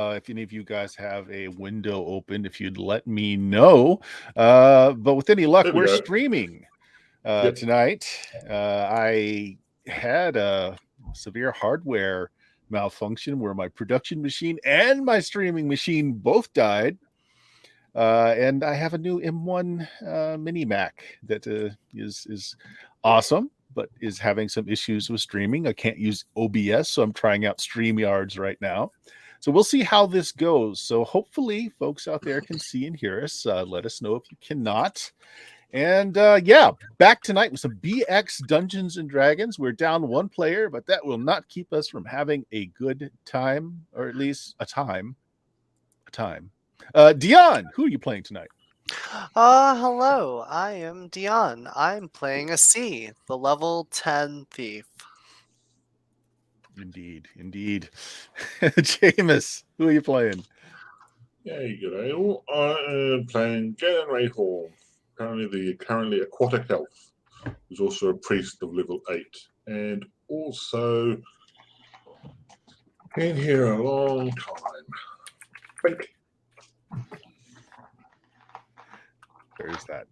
If any of you guys have a window open, if you'd let me know. But with any luck, There we we're go. streaming Yep. tonight. I had a severe hardware malfunction where my production machine and my streaming machine both died. And I have a new M1 mini Mac that is awesome, but is having some issues with streaming. I can't use OBS, so I'm trying out StreamYards right now. So we'll see how this goes. So hopefully, folks out there can see and hear us. Let us know if you cannot. And yeah, back tonight with some BX Dungeons and Dragons. We're down one player, but that will not keep us from having a good time, or at least a time. A time. Dion, who are you playing tonight? Hello, I am Dion. I'm playing a C, the level 10 thief. Indeed, indeed. Jameis, who are you playing? Yeah, good day all. I am playing Galen Rayhorn, currently aquatic elf, who's also a priest of level 8, and also been here a long time. Think. There's that.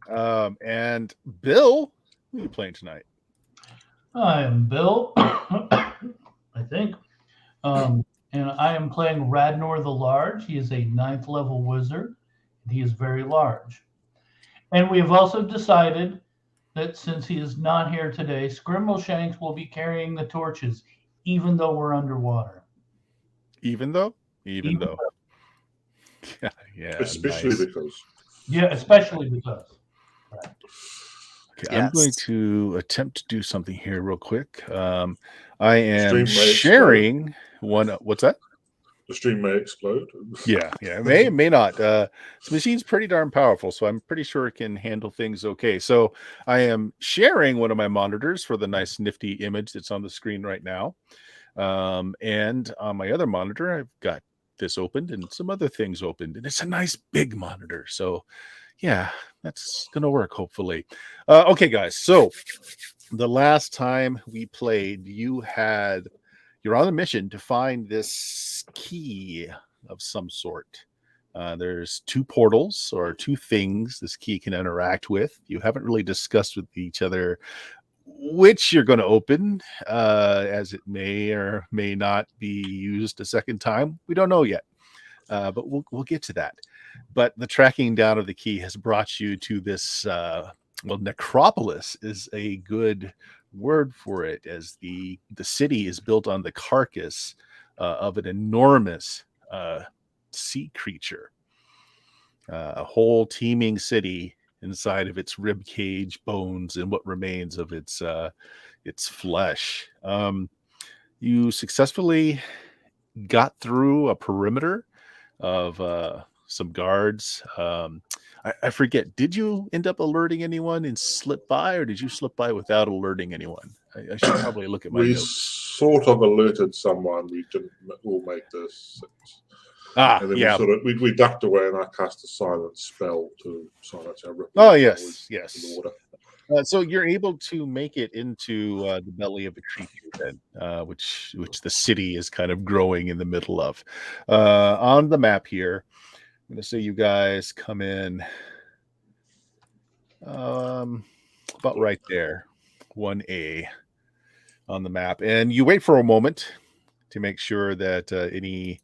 And Bill, who are you playing tonight? I am Bill, I think. And I am playing Radnor the Large. He is a 9th level wizard, and he is very large. And we have also decided that since he is not here today, Scrimbleshanks will be carrying the torches, even though we're underwater. Even though? Even though. Yeah, yeah. Especially Nice. because. Yeah, especially because. Right. Okay, Yes. I'm going to attempt to do something here real quick. I am Stream may sharing one. What's that? The stream may explode. Yeah, may not. This machine's pretty darn powerful, so I'm pretty sure it can handle things okay. So I am sharing one of my monitors for the nice nifty image that's on the screen right now. And on my other monitor, I've got this opened and some other things opened, and it's a nice big monitor. So yeah, that's gonna work hopefully. Okay, guys. So the last time we played, you're on a mission to find this key of some sort. There's two portals or two things this key can interact with. You haven't really discussed with each other which you're going to open, as it may or may not be used a second time. We don't know yet, but we'll get to that. But the tracking down of the key has brought you to this. Well, necropolis is a good word for it, as the city is built on the carcass of an enormous sea creature, a whole teeming city inside of its rib cage, bones, and what remains of its flesh. You successfully got through a perimeter of some guards. I forget. Did you end up alerting anyone and slip by, or did you slip by without alerting anyone? I should probably look at my We notes. sort of alerted someone. We didn't all make this. And then yeah. we ducked away, and I cast a silent spell to silence our rippling Oh yes, in yes. the water. So you're able to make it into the belly of a creature, then, which the city is kind of growing in the middle of. On the map here, I'm going to say you guys come in about right there, 1A on the map, and you wait for a moment to make sure that any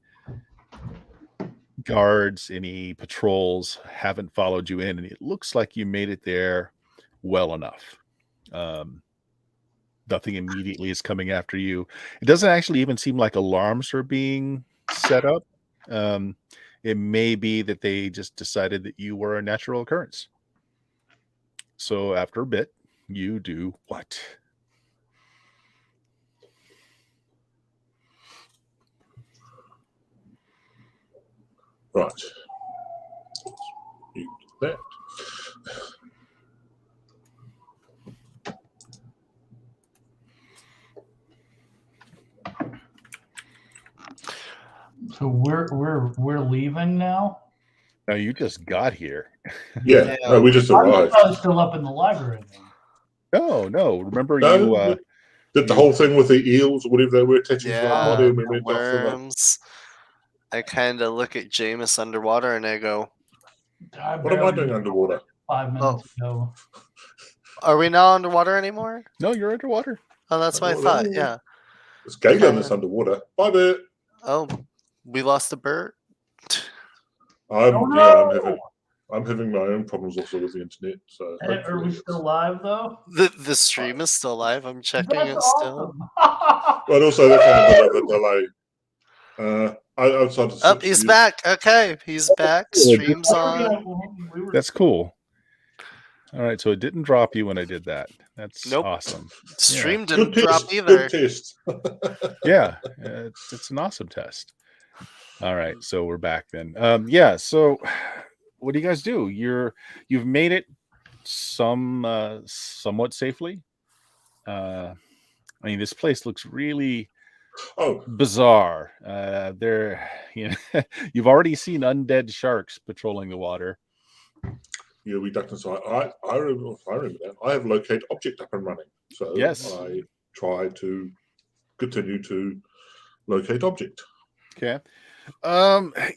guards, any patrols haven't followed you in, and it looks like you made it there well enough. Nothing immediately is coming after you. It doesn't actually even seem like alarms are being set up. It may be that they just decided that you were a natural occurrence. So after a bit, you do what? Right. You do that. So we're leaving now. No, you just got here. Yeah, no, we just arrived. I was still up in the library. No. Remember we did the whole thing with the eels or whatever they were attaching to our body, and we went off worms. I kind of look at Jameis underwater and I go, What am I doing underwater? 5 minutes ago. "Are we not underwater anymore?" No, you're underwater. Oh, that's what I thought. Yeah. It's Galen Kinda. that's underwater. Bye, Bert. Oh, we lost a bird. I'm having my own problems also with the internet. So Are we still live though? The stream is still live. I'm checking That's it still. awesome. But also there's kind of a bit of a delay. Outside of Oh, he's back. Okay, he's back. Stream's on. That's cool. All right, so it didn't drop you when I did that. That's Nope. awesome. Stream Good didn't drop test. either. Good test. Yeah, it's an awesome test. All right, so we're back then. Yeah, so what do you guys do? You've made it somewhat safely. I mean, this place looks really bizarre. You've already seen undead sharks patrolling the water. Yeah, we ducked inside. I remember that. I have locate object up and running. So yes, I try to continue to locate object. Okay.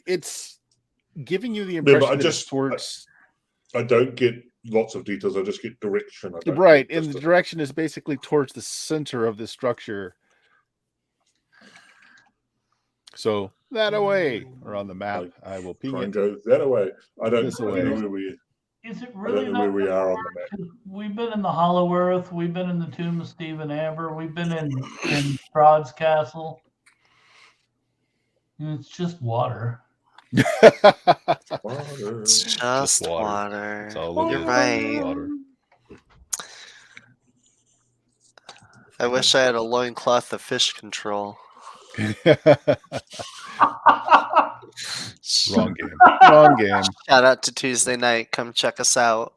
It's giving you the impression that it's towards. I don't get lots of details. I just get direction. Right, and the direction is basically towards the center of the structure. So that away, or on the map, I will ping it. Go that away. I don't know where we. Is it really where we are on the map? We've been in the Hollow Earth. We've been in the Tomb of Stephen Amber. We've been in Strahd's Castle. It's just water. It's just water. It's all You're right. Water. I wish I had a loincloth of fish control. Wrong game. Wrong game. Shout out to Tuesday night. Come check us out.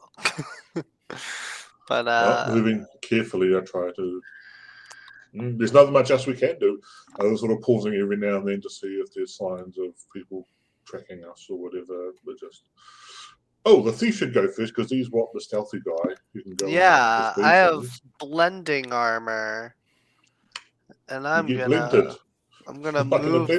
But moving carefully, I try to. There's not much else we can do. I was sort of pausing every now and then to see if there's signs of people tracking us or whatever. But just the thief should go first because he's the stealthy guy. You can go. Yeah, I have blending armor, and I'm gonna move.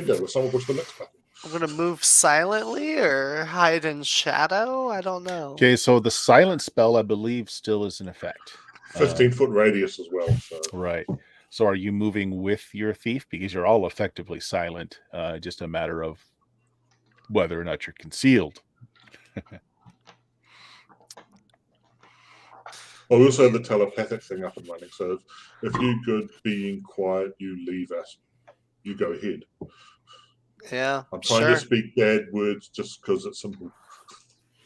I'm gonna move silently or hide in shadow. I don't know. Okay, so the silent spell, I believe, still is in effect. 15-foot radius as well. So. Right. So are you moving with your thief? Because you're all effectively silent. Just a matter of whether or not you're concealed. Well, we also have the telepathic thing up and running. So if you're good being quiet, you leave us. You go ahead. Yeah. I'm trying to speak bad words just because it's simple.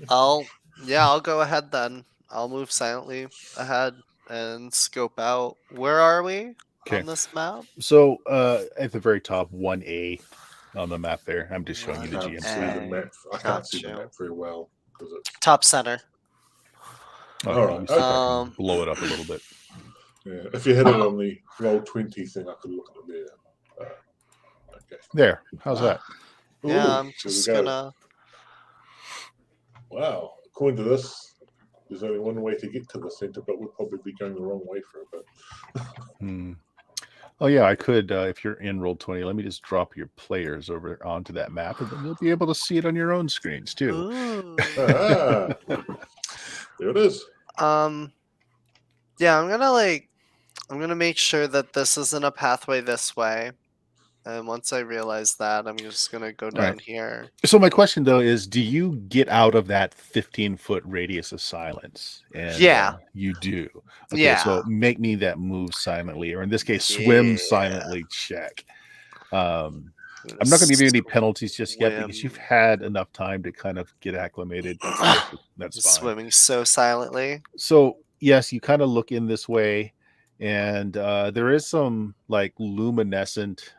I'll go ahead then. I'll move silently ahead and scope out. Where are we on this map? So at the very top, 1A on the map there. I'm just showing you the GM screen. I can't see the map very well because it's top center. All right. Blow it up a little bit. Yeah, if you had it on the roll 20 thing, I could look at it there. Okay. There. How's that? Yeah, I'm just gonna. Wow. According to this, there's only one way to get to the center, but we'll probably be going the wrong way for a bit. Oh yeah, I could. If you're in Roll20, let me just drop your players over onto that map, and then you'll be able to see it on your own screens too. There it is. Yeah, I'm gonna make sure that this isn't a pathway this way. And once I realize that, I'm just going to go down here. So my question, though, is do you get out of that 15-foot radius of silence? And, you do. Okay, yeah. So make me that move silently, or in this case, swim silently check. I'm not going to give you any penalties just yet because you've had enough time to kind of get acclimated. That's fine. Swimming so silently. So, yes, you kind of look in this way. And there is some luminescent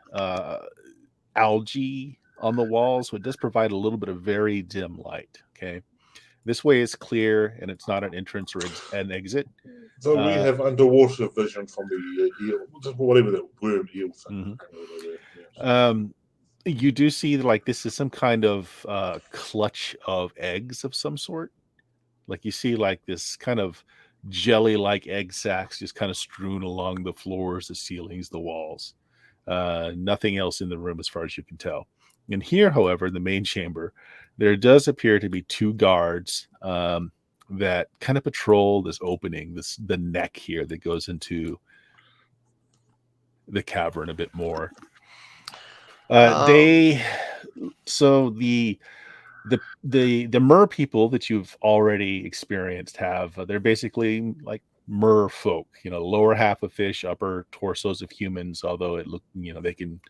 algae on the walls, so it does provide a little bit of very dim light. Okay, this way is clear, and it's not an entrance or an exit. So we have underwater vision from the eel, whatever the worm eel thing. Mm-hmm. You do see this is some kind of clutch of eggs of some sort. You see this kind of jelly-like egg sacs just kind of strewn along the floors, the ceilings, the walls. Nothing else in the room as far as you can tell. And here, however, in the main chamber, there does appear to be 2 guards that kind of patrol this opening, the neck here that goes into the cavern a bit more. The mer people that you've already experienced have they're basically like mer folk, lower half of fish, upper torsos of humans, although they can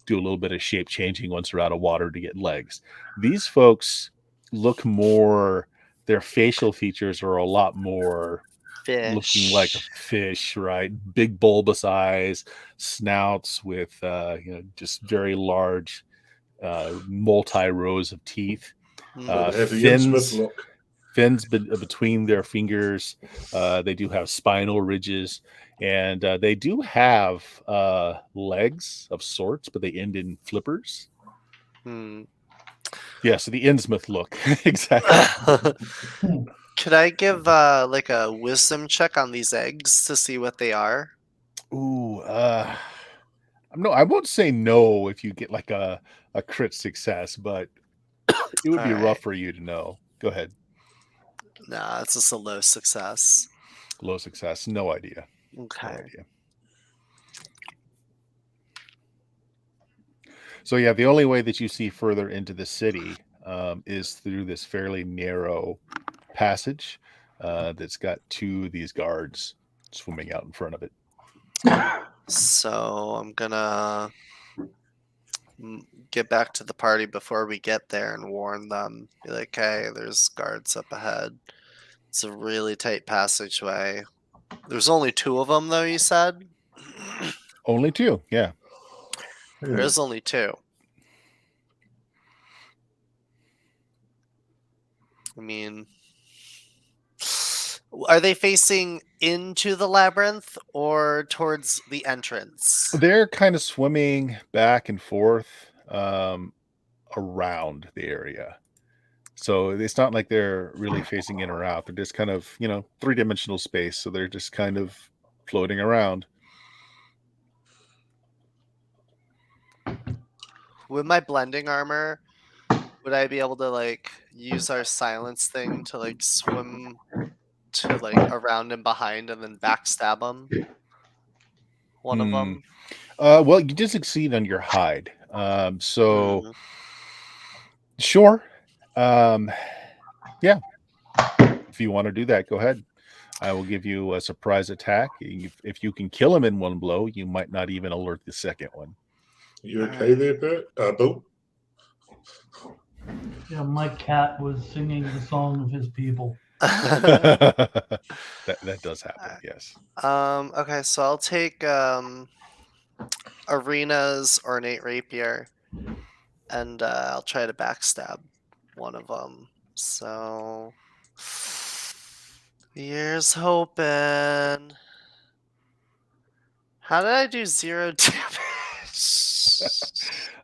do a little bit of shape changing once they're out of water to get legs. These folks look more, their facial features are a lot more looking like a fish, right? Big bulbous eyes, snouts with just very large multi rows of teeth, fins between their fingers. They do have spinal ridges, and they do have legs of sorts, but they end in flippers. Yeah, so the Innsmouth look. Exactly. Could I give like a wisdom check on these eggs to see what they are? Ooh, no, I won't say no if you get like a crit success, but it would be rough for you to know. Go ahead. Nah, it's just a low success. Low success. No idea. Okay. No idea. So yeah, the only way that you see further into the city is through this fairly narrow passage that's got 2 of these guards swimming out in front of it. So I'm gonna get back to the party before we get there and warn them. Be like, hey, there's guards up ahead. It's a really tight passageway. There's only 2 of them, though, you said? Only 2, yeah. There is only 2. I mean, are they facing into the labyrinth or towards the entrance? They're kind of swimming back and forth around the area. So it's not like they're really facing in or out. They're just kind of, 3-dimensional space. So they're just kind of floating around. With my blending armor, would I be able to like use our silence thing to like swim to like around and behind and then backstab them? One of them. Well, you did succeed on your hide. Sure. Yeah. If you want to do that, go ahead. I will give you a surprise attack. If you can kill him in one blow, you might not even alert the second one. You okay there, Bill? Yeah, my cat was singing the song of his people. that does happen, yes. Okay, so I'll take Arena's ornate rapier, and I'll try to backstab one of them. So here's hoping. How did I do 0 damage?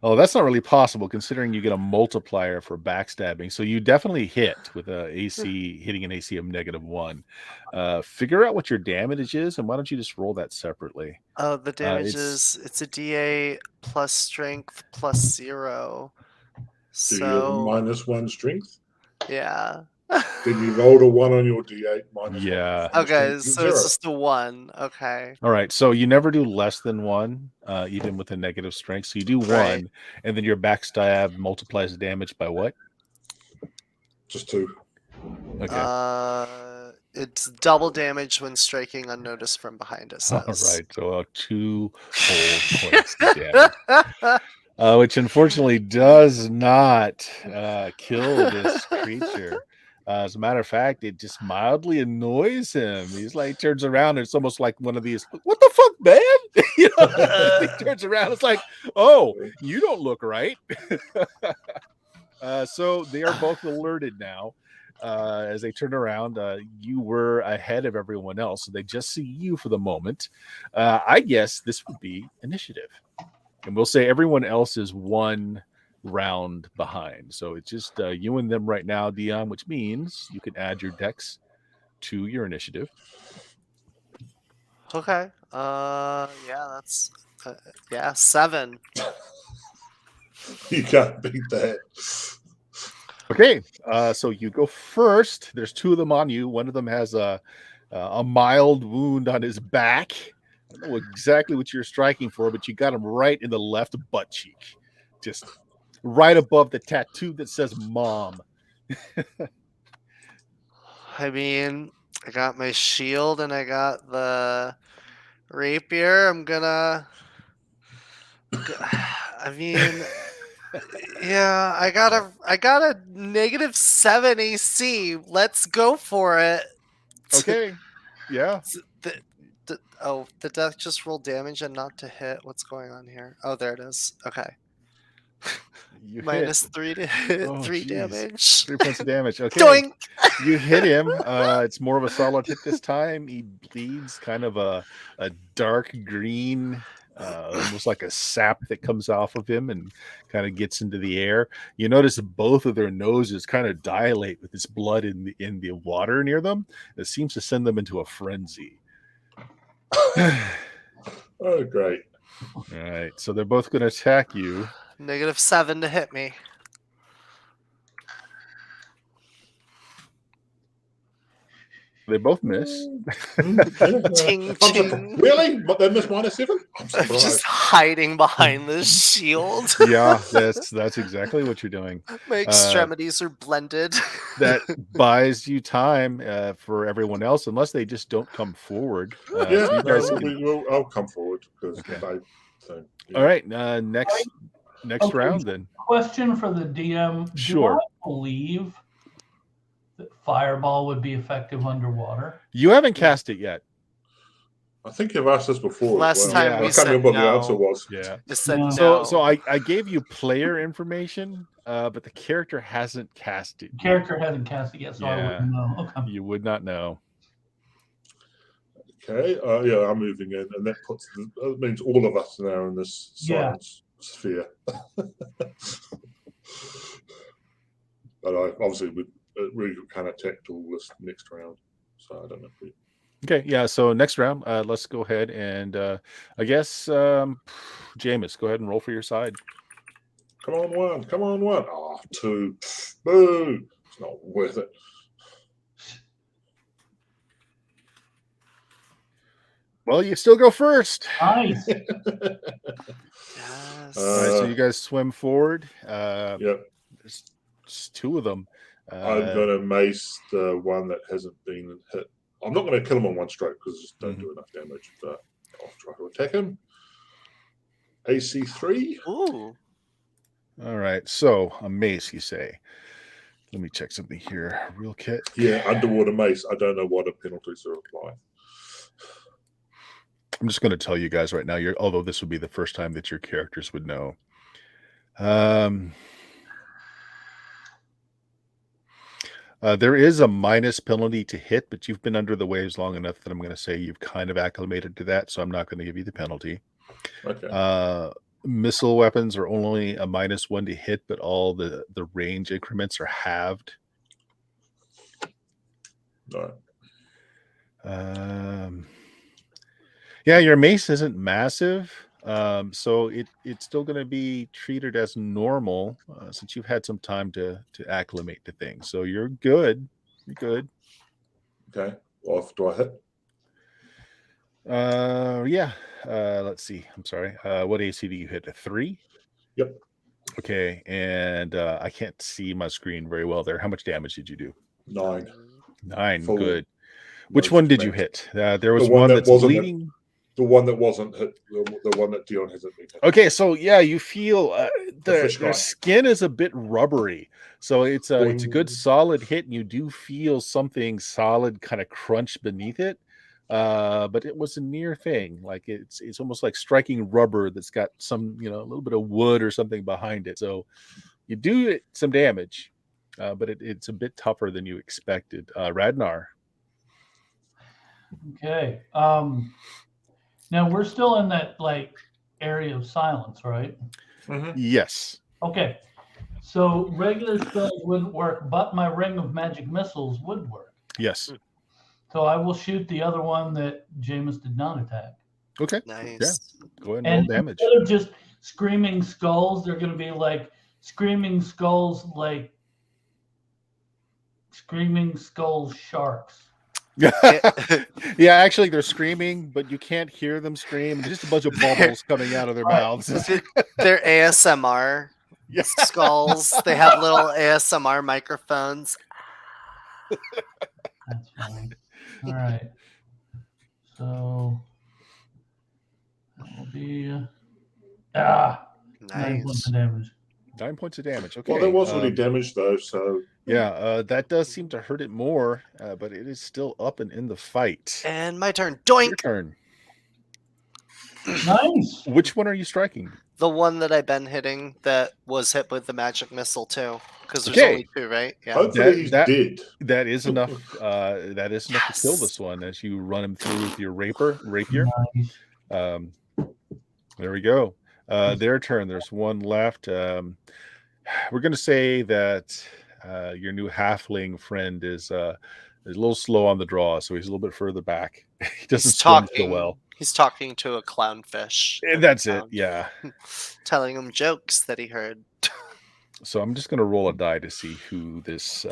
Oh, that's not really possible considering you get a multiplier for backstabbing. So you definitely hit with hitting an AC of -1. Figure out what your damage is, and why don't you just roll that separately? Oh, the damage it's a D8 plus strength plus 0. Do you have a -1 strength? Yeah. Then you rolled a 1 on your D8 minus 1. Yeah. Okay, so it's just a 1. Okay. All right. So you never do less than 1, even with a negative strength. So you do 1, and then your backstab multiplies the damage by what? Just 2. Okay. It's double damage when striking unnoticed from behind, it says. All right. So 2 whole points of damage. Which unfortunately does not kill this creature. As a matter of fact, it just mildly annoys him. He's like, turns around, and it's almost like one of these, what the fuck, man? He turns around, it's like, oh, you don't look right. So they are both alerted now. As they turn around, you were ahead of everyone else, so they just see you for the moment. I guess this would be initiative. And we'll say everyone else is 1 round behind. So it's just you and them right now, Dion, which means you can add your dex to your initiative. Okay. Yeah, that's 7. You can't beat that. Okay, so you go first. There's two of them on you. One of them has a mild wound on his back. I don't know exactly what you're striking for, but you got him right in the left butt cheek, just right above the tattoo that says "Mom." I mean, I got my shield and I got the rapier. I mean, yeah, I got a -7 AC. Let's go for it. Okay, yeah. The death just rolled damage and not to hit. What's going on here? Oh, there it is. Okay. You hit. -3 to hit, Oh, 3 geez. damage. 3 points of damage. Okay. Doink! You hit him. It's more of a solid hit this time. He bleeds kind of a dark green, almost like a sap that comes off of him and kind of gets into the air. You notice both of their noses kind of dilate with this blood in the water near them. It seems to send them into a frenzy. Oh, great. All right. So they're both going to attack you. -7 to hit me. They both miss. Ting, ting. Really? But they missed -7? I'm I'm just hiding behind this shield. Yeah, that's exactly what you're doing. My extremities are blended. That buys you time for everyone else, unless they just don't come forward. Yeah, so you guys I'll come forward because Okay. yeah. All right, next Okay. round then. Question for the DM. Sure. Do I believe that fireball would be effective underwater? You haven't cast it yet. I think you've asked this before. Last as well. time Yeah. we I can't said remember what the no. answer was. Yeah. It said No. no. So I gave you player information, but the character hasn't cast it. The character hasn't cast it yet, so I Yeah. wouldn't know. Okay. You would not know. Okay. Yeah, I'm moving in, and that means all of us now in this science sphere. But obviously we can't attack till this next round, so I don't know. Okay, yeah. So next round, let's go ahead and I guess Jameis, go ahead and roll for your side. Come on, one. Come on, one. Oh, 2. Boo! It's not worth it. Well, you still go first. Nice. Yes. All right, so you guys swim forward. Yep. There's just two of them. I'm going to mace the one that hasn't been hit. I'm not going to kill him on one stroke because I just don't do enough damage, but I'll try to attack him. AC 3. Ooh. All right, so a mace, you say. Let me check something here real quick. Yeah, underwater mace. I don't know what the penalties are applying. I'm just going to tell you guys right now, although this would be the first time that your characters would know. There is a minus penalty to hit, but you've been under the waves long enough that I'm going to say you've kind of acclimated to that, so I'm not going to give you the penalty. Okay. Missile weapons are only a -1 to hit, but all the range increments are halved. All right. Yeah, your mace isn't massive, so it's still going to be treated as normal since you've had some time to acclimate to things. So you're good. You're good. Okay. Well, do I hit? Yeah. Let's see. I'm sorry. What AC do you hit? A 3? Yep. Okay, and I can't see my screen very well there. How much damage did you do? 9. 9. Full Good. Which one did you hit? There was one that's bleeding. The one that wasn't hit. The one that Dion hasn't been hit. Okay, so yeah, you feel their guy. skin is a bit rubbery, so it's a good solid hit, and you do feel something solid kind of crunch beneath it. But it was a near thing, like it's almost like striking rubber that's got some a little bit of wood or something behind it. So you do some damage, but it's a bit tougher than you expected. Radnar. Okay. Now we're still in that area of silence, right? Mm-hmm. Yes. Okay. So regular spells wouldn't work, but my ring of magic missiles would work. Yes. So I will shoot the other one that Jameis did not attack. Okay. Nice. Yeah. Go ahead and roll damage. Instead of just screaming skulls. They're going to be like screaming skulls, like screaming skull sharks. Yeah, actually, they're screaming, but you can't hear them scream. There's just a bunch of bubbles coming out of their mouths. They're ASMR Yeah. skulls. They have little ASMR microphones. That's fine. All right. So that will be 9 points of damage. 9 points of damage. Okay. Well, that was really damaged though. So yeah, that does seem to hurt it more, but it is still up and in the fight. And my turn. Doink. Your turn. Nice. Which one are you striking? The one that I've been hitting that was hit with the magic missile too. Because there's only 2, right? Yeah. Hopefully he's dead. That is enough. That is enough to kill this one as you run him through with your rapier. Nice. There we go. Their turn. There's one left. We're going to say that your new halfling friend is a little slow on the draw, so he's a little bit further back. He doesn't swim so well. He's talking to a clownfish. And that's it. Yeah. Telling him jokes that he heard. So I'm just going to roll a die to see who this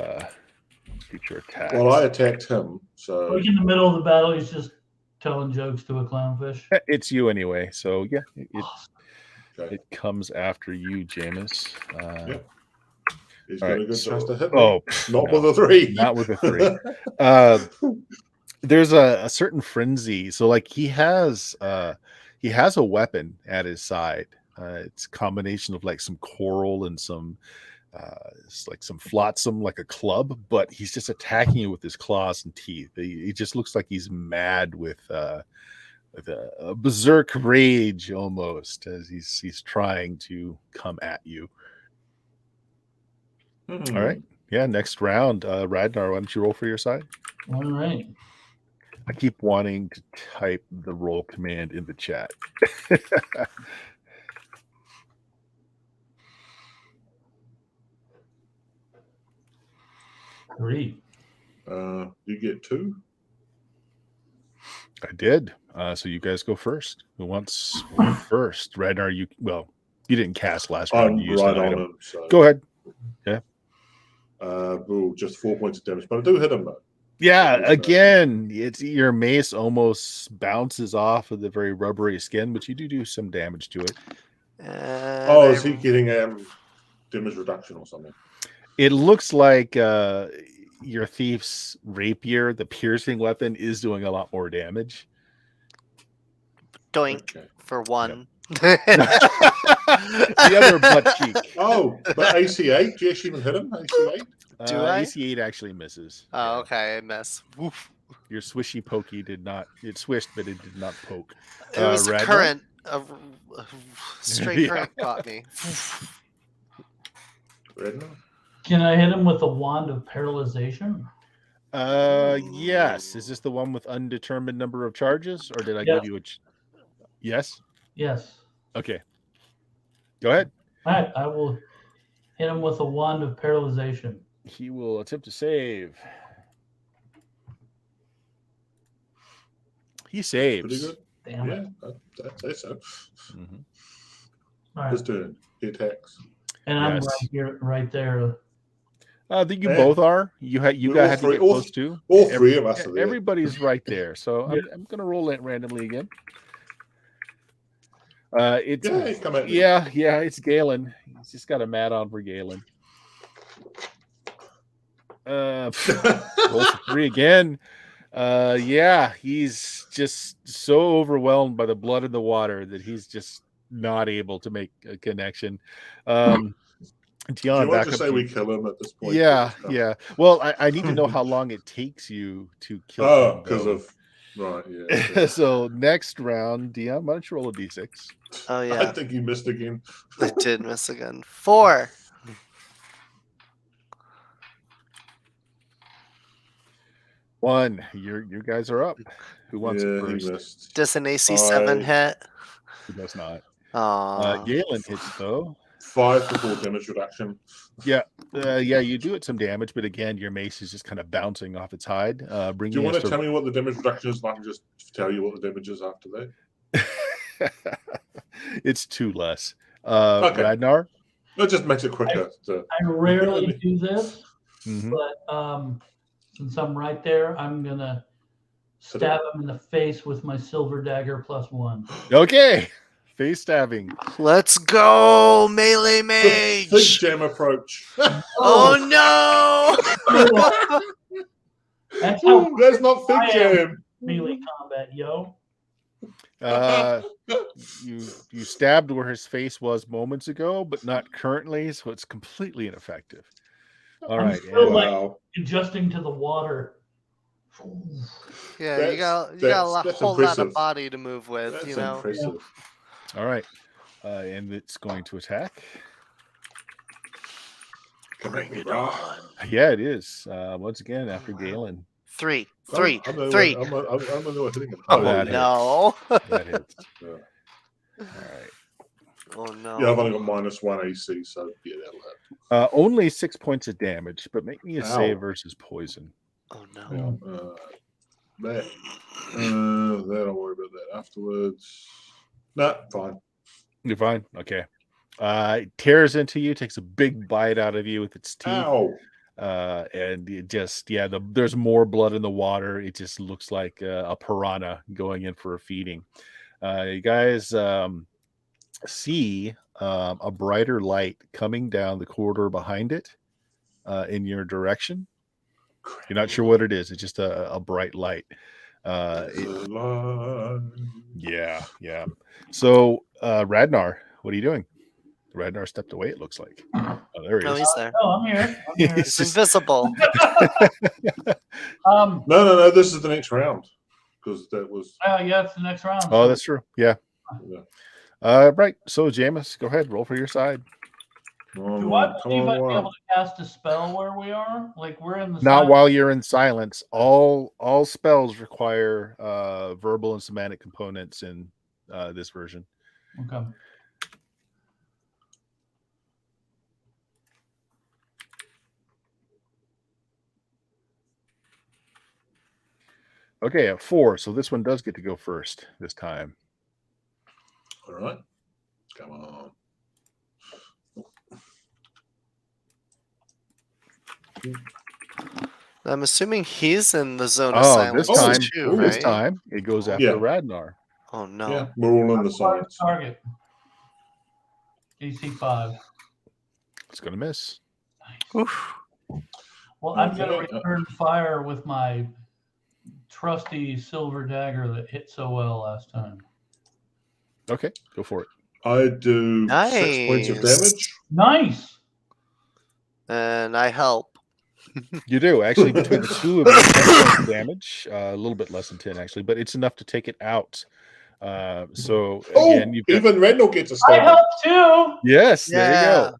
creature attacks. Well, I attacked him. So Like in the middle of the battle, he's just telling jokes to a clownfish. It's you anyway. So yeah, okay. it comes after you, Jameis. Yep. He's got a good chance to hit me. Not with a 3. Not with a 3. There's a certain frenzy. So like he has a weapon at his side. It's a combination of like some coral and some it's like some flotsam, like a club, but he's just attacking you with his claws and teeth. He just looks like he's mad with a berserk rage almost as he's trying to come at you. All right. Yeah, next round. Radnar, why don't you roll for your side? All right. I keep wanting to type the roll command in the chat. 3. You get 2. I did. So you guys go first. Who wants first? Radnar, you didn't cast last round. You used right an on item. him. So. Go ahead. Yeah. Just 4 points of damage, but I do hit him though. Yeah, again, it's your mace almost bounces off of the very rubbery skin, but you do some damage to it. Is he getting damage reduction or something? It looks like your thief's rapier, the piercing weapon, is doing a lot more damage. Doink for 1. The other butt cheek. Oh, but AC8? Do you actually even hit him? AC8? Do I? AC8 actually misses. Oh, okay, I miss. Woof. Your swishy pokey did not. It swished, but it did not poke. It was a current. A straight current caught me. Can I hit him with a wand of paralyzation? Yes. Is this the one with undetermined number of charges, or did I give you a? Yes. Yes. Okay. Go ahead. All right, I will hit him with a wand of paralyzation. He will attempt to save. He saves. Pretty good. Damn it. I'd say so. Mm-hmm. All right. His turn. He attacks. And I'm right here, right there. I think you both are. You guys had to get close to. All 3 of us are there. Everybody's right there. So I'm going to roll it randomly again. It's it's Galen. He's just got a mat on for Galen. Roll for 3 again. He's just so overwhelmed by the blood in the water that he's just not able to make a connection. Dion, do you want to say we kill him at this point? Yeah. Well, I need to know how long it takes you to kill him. Oh, because of right, yeah. So next round, Dion, why don't you roll a d6? Oh yeah. I think you missed again. I did miss again. 4. One. You guys are up. Who wants first? Does an AC7 hit? He does not. Galen hits though. 5 before damage reduction. Yeah, you do it some damage, but again, your mace is just kind of bouncing off its hide. Do you want to tell me what the damage reduction is? I can just tell you what the damage is after that. It's 2 less. Okay. Radnar? It just makes it quicker. I rarely do this, Mhm. but since I'm right there, I'm gonna stab him in the face with my silver dagger +1. Okay. Face stabbing. Let's go, melee The Fig mage. Jam approach. Oh no! That's how That's not Fig I am. Jam. Melee combat, yo. You stabbed where his face was moments ago, but not currently, so it's completely ineffective. All I'm right. still And, like Wow. adjusting to the water. Yeah, you got a whole lot of body to move with, That's you know. impressive. all right. And it's going to attack. Bring it on. Yeah, it is. Once again, after Galen. 3. I'm the only one hitting him. Oh that no! That hits. Yeah. All right. Oh no! Yeah, I've only got -1 AC, so yeah, that'll hit. Only 6 points of damage, but make me a save Ow. versus poison. Oh no! Yeah. Then I'll worry about that afterwards. Nah, fine. You're fine. Okay. It tears into you, takes a big bite out of you with its teeth. Ow. And it just, there's more blood in the water. It just looks like a piranha going in for a feeding. You guys see a brighter light coming down the corridor behind it in your direction. You're not sure what it is. It's just a bright light. Yeah. So, Radnar, what are you doing? Radnar stepped away, it looks like. Oh, there he is. He's there. Oh, I'm here. He's invisible. No. This is the next round because that was. Yeah, it's the next round. Oh, that's true. Yeah. Yeah. Right. So, Jameis, go ahead. Roll for your side. Do I believe I'd be able to cast a spell where we are? Like we're in the Not while you're in silence. All spells require verbal and semantic components in this version. Okay. Okay, at 4. So this one does get to go first this time. All right. Come on. I'm assuming he's in the zone of silence too, right? This time it goes after Radnar. Oh no! Yeah, we're all in the silence. Target. AC 5. It's gonna miss. Oof. Well, I'm gonna return fire with my trusty silver dagger that hit so well last time. Okay, go for it. I do 6 points of damage. Nice. And I help. You do actually between the two of you, 10 points of damage, a little bit less than 10 actually, but it's enough to take it out. So again, even Randall gets a stab. I help too. Yes, there you go.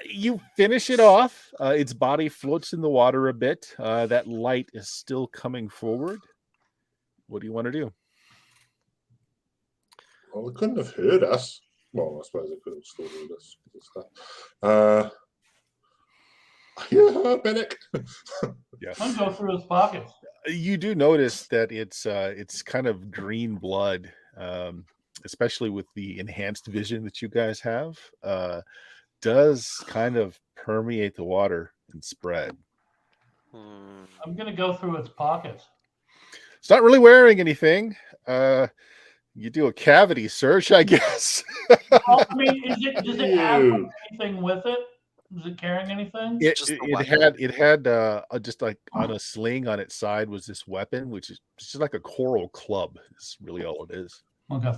You finish it off. Its body floats in the water a bit. That light is still coming forward. What do you want to do? Well, it couldn't have heard us. Well, I suppose it could have still heard us. Yeah, panic. Yeah. I'm going through his pockets. You do notice that it's kind of green blood, especially with the enhanced vision that you guys have, does kind of permeate the water and spread. I'm gonna go through its pockets. It's not really wearing anything. You do a cavity search, I guess. Well, I mean, does it have anything with it? Was it carrying anything? It had just like on a sling on its side was this weapon, which is just like a coral club. It's really all it is. Okay.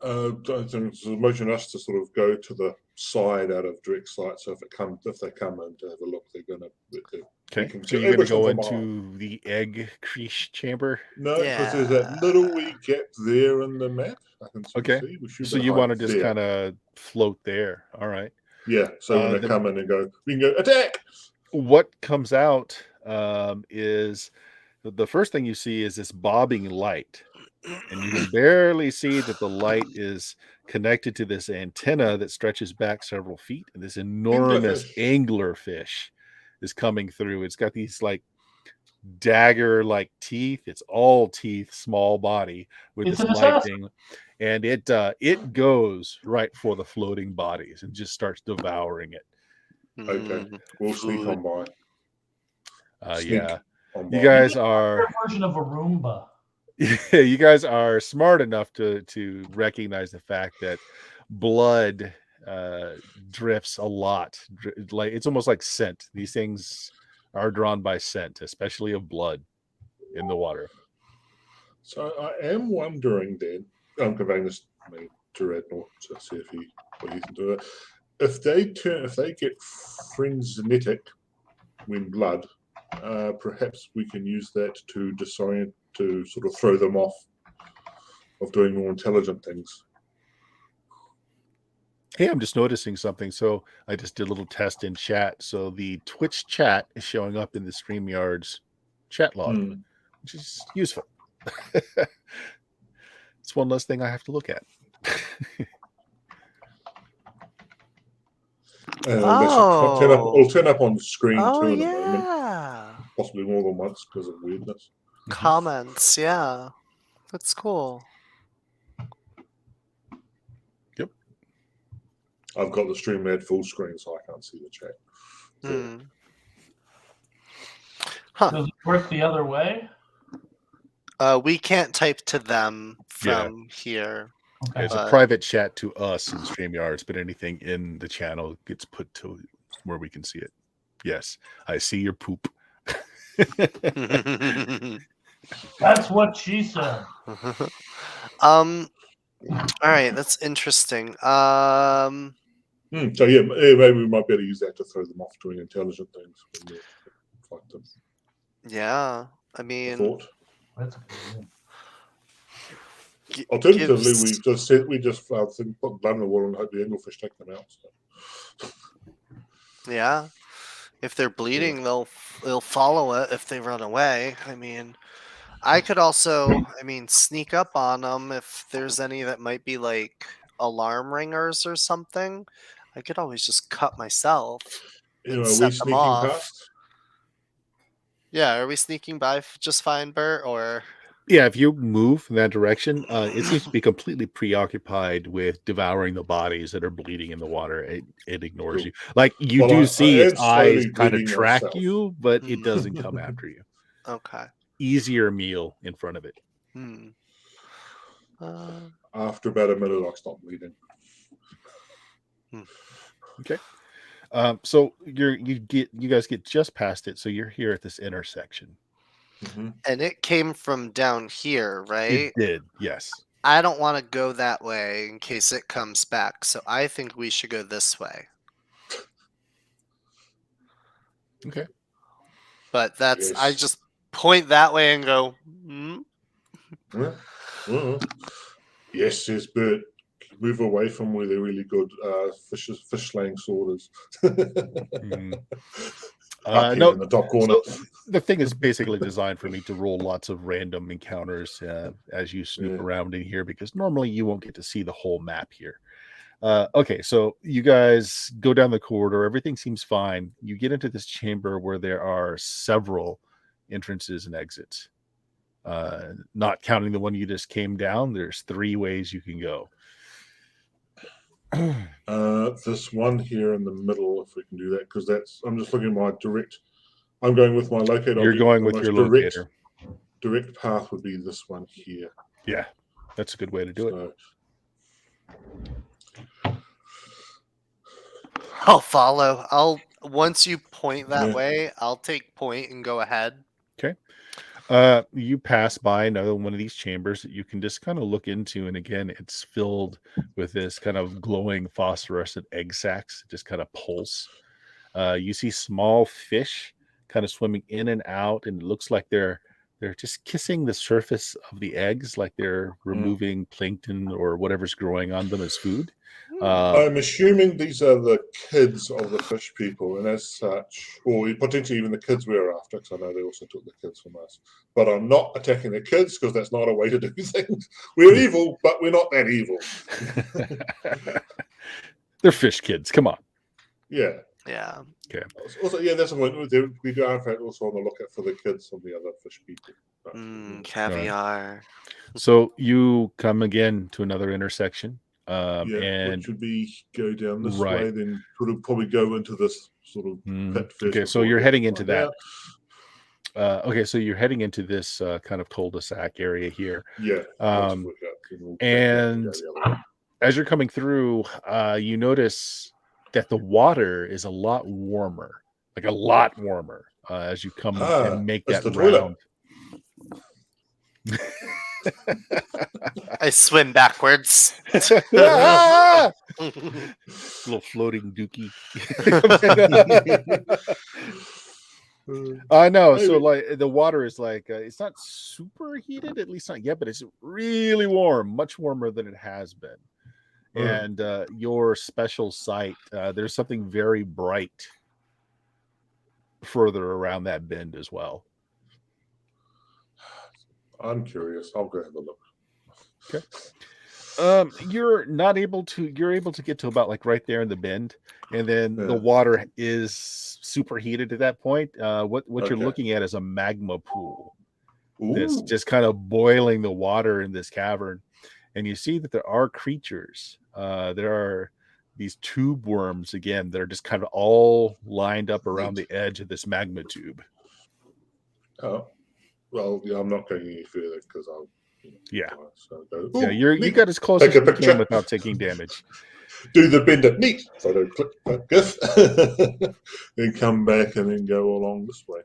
It's motion us to sort of go to the side out of direct sight. So if they come in to have a look, they're gonna. Okay. So you're gonna go into the egg creche chamber? No, because there's that little wee gap there in the map. I can see. So you want to just kind of float there. All right. Yeah. So when they come in and go, we can go attack. What comes out is the first thing you see is this bobbing light. And you can barely see that the light is connected to this antenna that stretches back several feet. And this enormous anglerfish is coming through. It's got these like dagger-like teeth. It's all teeth, small body with It's this an white assassin. thing, and it goes right for the floating bodies and just starts devouring it. Okay, we'll sneak on by. Yeah, on you by. guys Maybe are their version of a Roomba. you guys are smart enough to recognize the fact that blood drifts a lot. Like it's almost like scent. These things are drawn by scent, especially of blood in the water. So I am wondering then, I'm conveying this to Radnor to see what he can do. If they get frenetic when blood, perhaps we can use that to disorient, to sort of throw them off of doing more intelligent things. Hey, I'm just noticing something. So I just did a little test in chat. So the Twitch chat is showing up in the StreamYard's chat log, which is useful. It's one less thing I have to look at. It'll turn up on the screen too in a moment. Possibly more than once because of weirdness. Comments, yeah. That's cool. Yep. I've got the stream ad full screen, so I can't see the chat. Huh. Does it work the other way? We can't type to them from here. Okay. It's a private chat to us in StreamYards, but anything in the channel gets put to where we can see it. Yes, I see your poop. That's what she said. All right, that's interesting. So yeah, maybe we might be able to use that to throw them off doing intelligent things when we fight them. Yeah, I mean, that's a good idea. Alternatively, we just put blood in the water and hope the anglefish take them out. So. Yeah, if they're bleeding, they'll follow it. If they run away, I mean, I could also, sneak up on them if there's any that might be like alarm ringers or something. I could always just cut myself and set them off. Past? Yeah, are we sneaking by just fine, Bert? Or yeah, if you move in that direction, it seems to be completely preoccupied with devouring the bodies that are bleeding in the water. It ignores you. Like you do see its eyes kind of track you, but it doesn't come after you. Okay. Easier meal in front of it. After about a minute, I stop bleeding. Okay. So you guys get just past it, so you're here at this intersection. And it came from down here, right? It did, yes. I don't want to go that way in case it comes back, so I think we should go this way. Okay. But that's I just point that way and go. Yes, says Bert. Move away from where they're really good fish slaying sorters. No, in the top corner. So the thing is basically designed for me to roll lots of random encounters as you snoop around in here, because normally you won't get to see the whole map here. Okay, so you guys go down the corridor. Everything seems fine. You get into this chamber where there are several entrances and exits. Not counting the one you just came down, there's 3 ways you can go. This one here in the middle, if we can do that, because I'm just looking at my direct. I'm going with my locator. You're going with your locator. Direct path would be this one here. Yeah, that's a good way to do it. I'll follow. Once you point that way, I'll take point and go ahead. Okay. You pass by another one of these chambers that you can just kind of look into, and again, it's filled with this kind of glowing phosphorescent egg sacs, just kind of pulse. You see small fish kind of swimming in and out, and it looks like they're just kissing the surface of the eggs, like they're removing plankton or whatever's growing on them as food. I'm assuming these are the kids of the fish people, and as such, or potentially even the kids we're after, because I know they also took the kids from us. But I'm not attacking the kids, because that's not a way to do things. We're evil, but we're not that evil. They're fish kids. Come on. Yeah. Yeah. Okay. Also, that's the point. We do, in fact, also on the lookout for the kids and the other fish people. Caviar. So you come again to another intersection. And should we go down this right. way? Then probably go into this sort of pit first. Okay, so you're heading into that. Okay, so you're heading into this kind of cul-de-sac area here. Yeah. And as you're coming through, you notice that the water is a lot warmer, like a lot warmer, as you come and make that round. I swim backwards. Little floating dookie. No, so like the water is like it's not super heated, at least not yet, but it's really warm, much warmer than it has been. And your special sight, there's something very bright further around that bend as well. I'm curious. I'll go have a look. Okay. You're able to get to about like right there in the bend, and then the water is superheated at that point. What you're looking at is a magma pool that's just kind of boiling the water in this cavern, and you see that there are creatures. There are these tube worms again that are just kind of all lined up around the edge of this magma tube. Oh, well, yeah, I'm not going any further because I'll. You got as close as you can without taking damage. Do the bend it neat. Photo click GIF. Then come back and then go along this way.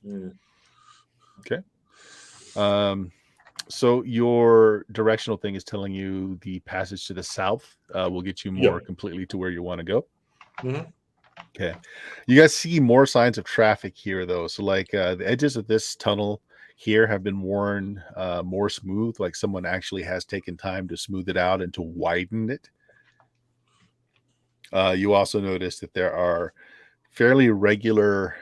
Yeah. Okay. So your directional thing is telling you the passage to the south will get you more completely to where you want to go. Okay. You guys see more signs of traffic here, though. So like the edges of this tunnel here have been worn more smooth, like someone actually has taken time to smooth it out and to widen it. You also notice that there are fairly regular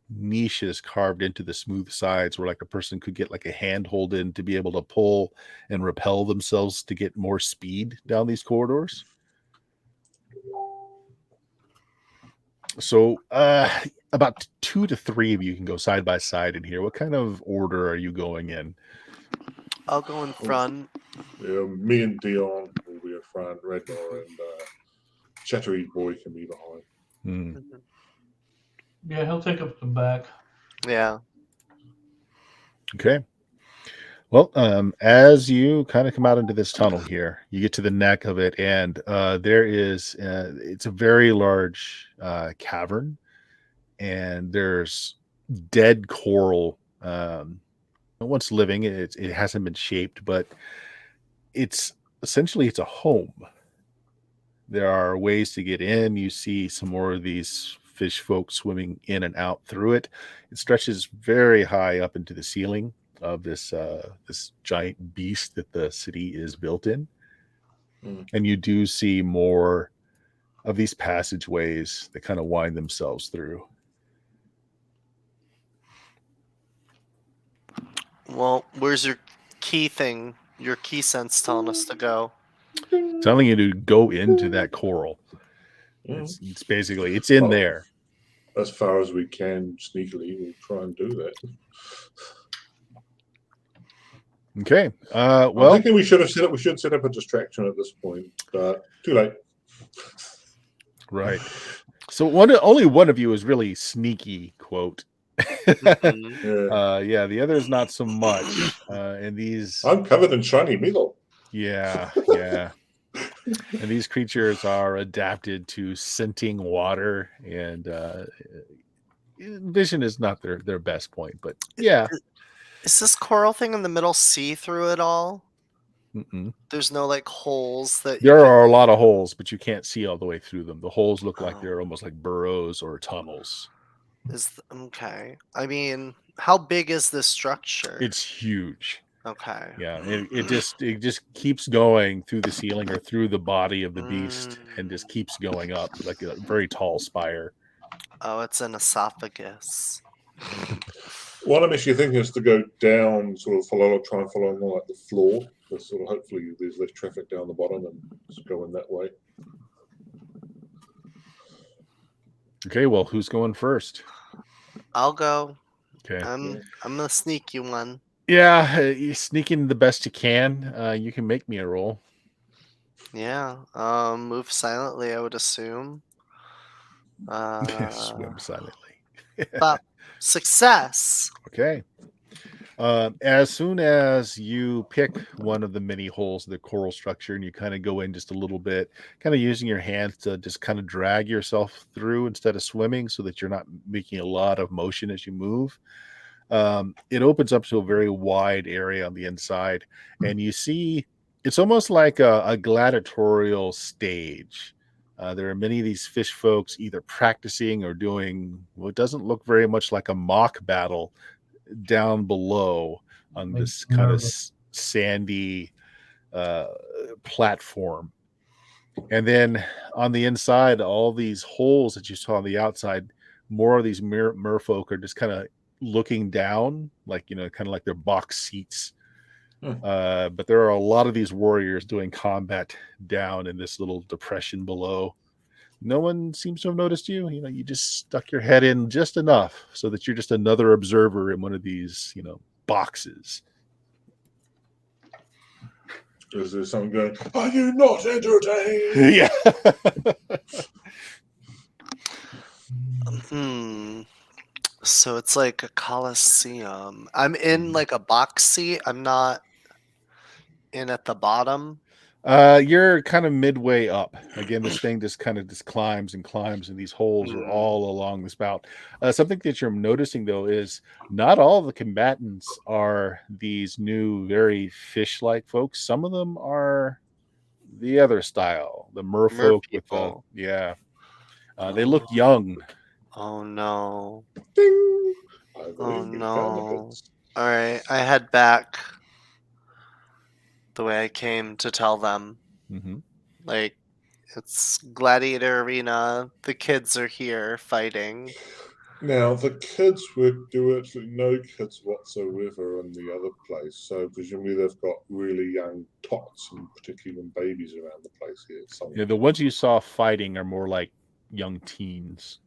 niches carved into the smooth sides where like a person could get like a handhold in to be able to pull and repel themselves to get more speed down these corridors. So about 2 to 3 of you can go side by side in here. What kind of order are you going in? I'll go in front. Yeah, me and Dion will be in front. Rednor and Chattery Boy can be behind. Yeah, he'll take up the back. Yeah. Okay. Well, as you kind of come out into this tunnel here, you get to the neck of it, and there is it's a very large cavern, and there's dead coral. Once living, it hasn't been shaped, but it's essentially a home. There are ways to get in. You see some more of these fish folk swimming in and out through it. It stretches very high up into the ceiling of this giant beast that the city is built in. And you do see more of these passageways that kind of wind themselves through. Well, where's your key thing? Your key sense telling us to go. Telling you to go into that coral. It's basically in there. As far as we can sneakily, we'll try and do that. Okay. Well, I'm thinking we should set up a distraction at this point, but too late. Right. So only one of you is really sneaky, quote. The other is not so much. And these I'm covered in shiny metal. Yeah. And these creatures are adapted to scenting water, and vision is not their best point, but yeah. Is this coral thing in the middle see through it all? Mm-mm. There's no like holes that there are a lot of holes, but you can't see all the way through them. The holes look like they're almost like burrows or tunnels. Okay. I mean, how big is this structure? It's huge. Okay. Yeah, it just keeps going through the ceiling or through the body of the beast and just keeps going up like a very tall spire. Oh, it's an esophagus. What I'm actually thinking is to go down, sort of try and follow along like the floor. Because sort of hopefully there's less traffic down the bottom and just go in that way. Okay, well, who's going first? I'll go. Okay. I'm the sneaky one. Yeah, you sneak in the best you can. You can make me a roll. Yeah. Move silently, I would assume. Swim silently. But success. Okay. As soon as you pick one of the many holes of the coral structure and you kind of go in just a little bit, kind of using your hands to just kind of drag yourself through instead of swimming so that you're not making a lot of motion as you move, it opens up to a very wide area on the inside. And you see, it's almost like a gladiatorial stage. There are many of these fish folks either practicing or doing what doesn't look very much like a mock battle down below on this kind of sandy platform. And then on the inside, all these holes that you saw on the outside, more of these merfolk are just kind of looking down, like, kind of like their box seats. But there are a lot of these warriors doing combat down in this little depression below. No one seems to have noticed you. You just stuck your head in just enough so that you're just another observer in one of these, boxes. Is there someone going, "Are you not entertained?" Yeah. So it's like a coliseum. I'm in like a box seat. I'm not in at the bottom. You're kind of midway up. Again, this thing just climbs and climbs, and these holes are all along the spout. Something that you're noticing though is not all the combatants are these new, very fish-like folks. Some of them are the other style, the merfolk with the they look young. Oh no. Ding! Oh no. All right, I head back the way I came to tell them. Mm-hmm. Like, it's Gladiator Arena. The kids are here fighting. Now, the kids would do absolutely no kids whatsoever in the other place, so presumably they've got really young tots and particularly even babies around the place here. Yeah, the ones you saw fighting are more like young teens.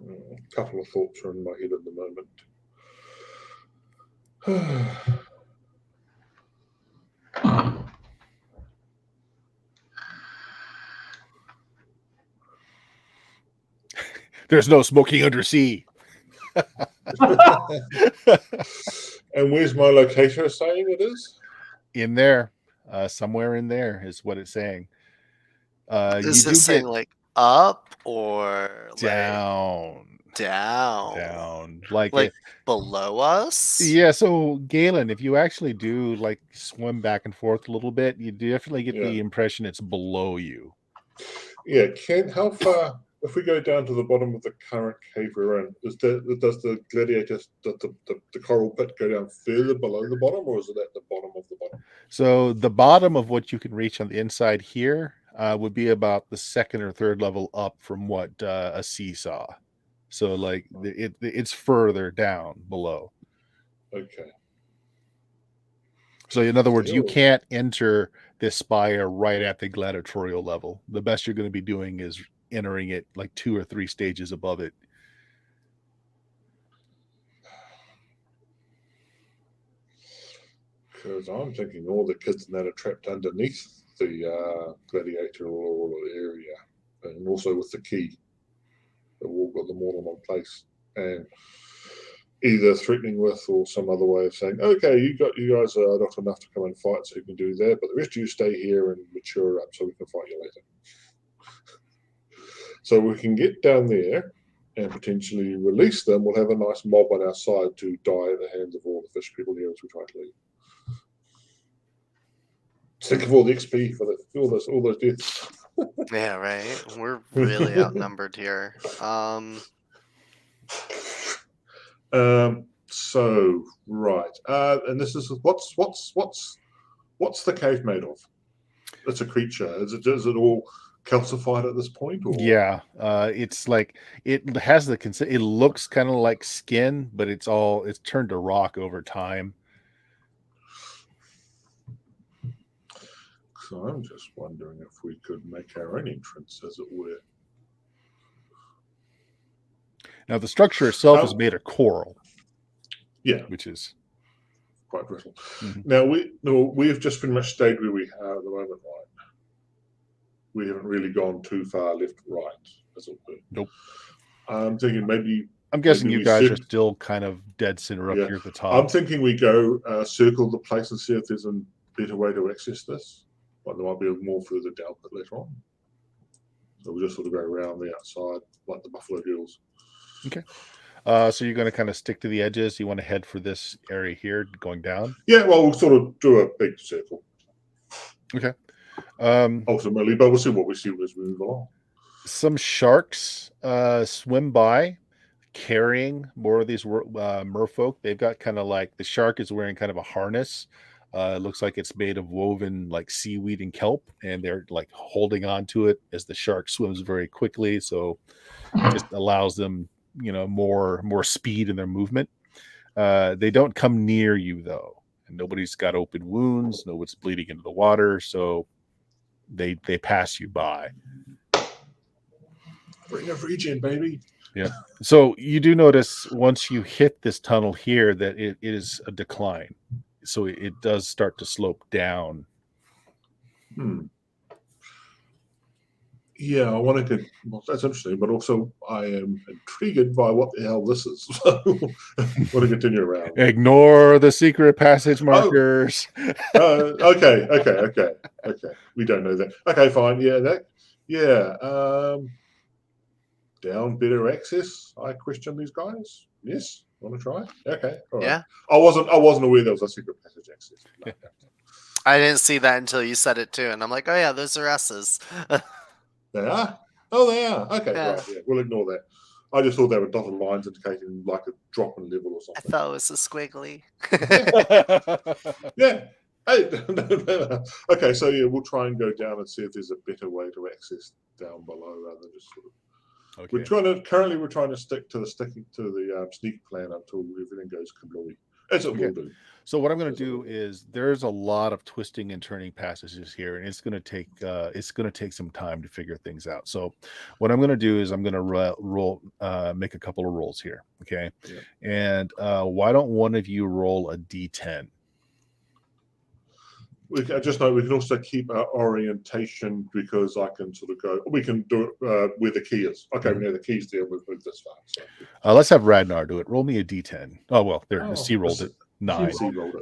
A couple of thoughts are in my head at the moment. There's no smoking under sea. And where's my locator saying it is? In there. Somewhere in there is what it's saying. Is you it do saying get like up or down? Down. Like below us? Yeah, so Galen, if you actually do like swim back and forth a little bit, you definitely get the impression it's below you. Yeah, how far, if we go down to the bottom of the current cave we're in, does the gladiator, the coral pit go down further below the bottom, or is it at the bottom of the bottom? So the bottom of what you can reach on the inside here would be about the second or third level up from what a seesaw. So like it's further down below. Okay. So in other words, you can't enter this spire right at the gladiatorial level. The best you're going to be doing is entering it like 2 or 3 stages above it. Because I'm thinking all the kids that are trapped underneath the gladiatorial area, and also with the key, they've all got them all in one place, and either threatening with or some other way of saying, okay, you guys are not enough to come and fight, so you can do that, but the rest of you stay here and mature up so we can fight you later. So we can get down there and potentially release them. We'll have a nice mob on our side to die at the hands of all the fish people here as we try to leave. Think of all the XP for all those deaths. Yeah, right. We're really outnumbered here. So right, and this is what's the cave made of? It's a creature. Is it all calcified at this point? Or? Yeah, it's like it has it looks kind of like skin, but it's turned to rock over time. So I'm just wondering if we could make our own entrance, as it were. Now, the structure itself is made of coral. Yeah. Which is quite brittle. Now, we've just pretty much stayed where we are at the moment, right? We haven't really gone too far left, right, as it were. Nope. I'm thinking maybe... I'm guessing you guys are still kind of dead center up here at the top. I'm thinking we go circle the place and see if there's a better way to access this. Like there might be more further down but later on. So we'll just sort of go around the outside like the Buffalo Girls. Okay. So you're going to kind of stick to the edges. You want to head for this area here going down? Yeah, well, we'll sort of do a big circle. Okay. Ultimately, but we'll see what we see as we move along. Some sharks swim by carrying more of these merfolk. They've got kind of like, the shark is wearing kind of a harness. It looks like it's made of woven like seaweed and kelp, and they're like holding on to it as the shark swims very quickly. So it just allows them, more speed in their movement. They don't come near you though, and nobody's got open wounds. Nobody's bleeding into the water, so they pass you by. Bring a regen, baby. Yeah. So you do notice once you hit this tunnel here that it is a decline. So it does start to slope down. Yeah, I want to get... Well, that's interesting, but also I am intrigued by what the hell this is. So I want to continue around. Ignore the secret passage markers. Okay. We don't know that. Okay, fine. Down better access. I question these guys. Yes, want to try? Okay, all right. Yeah. I wasn't aware there was a secret passage access. No. I didn't see that until you said it too, and I'm like, oh yeah, those are S's. They are? Oh, they are. Okay, Yeah. right. Yeah, we'll ignore that. I just thought they were dotted lines indicating like a drop in level or I something. thought it was a squiggly. Yeah. Hey. Okay, so yeah, we'll try and go down and see if there's a better way to access down below rather than just sort of... Okay. We're trying to stick to the sneak plan until everything goes kablooey, as it will do. So what I'm going to do is there's a lot of twisting and turning passages here, and it's going to take some time to figure things out. So what I'm going to do is I'm going to make a couple of rolls here. Okay. Yeah. And why don't one of you roll a D10? We can also keep our orientation because I can sort of go. We can do it where the key is. Okay, we know the key's there. We've moved this far. So. Let's have Radnar do it. Roll me a D10. Oh well, there. C rolled it. 9.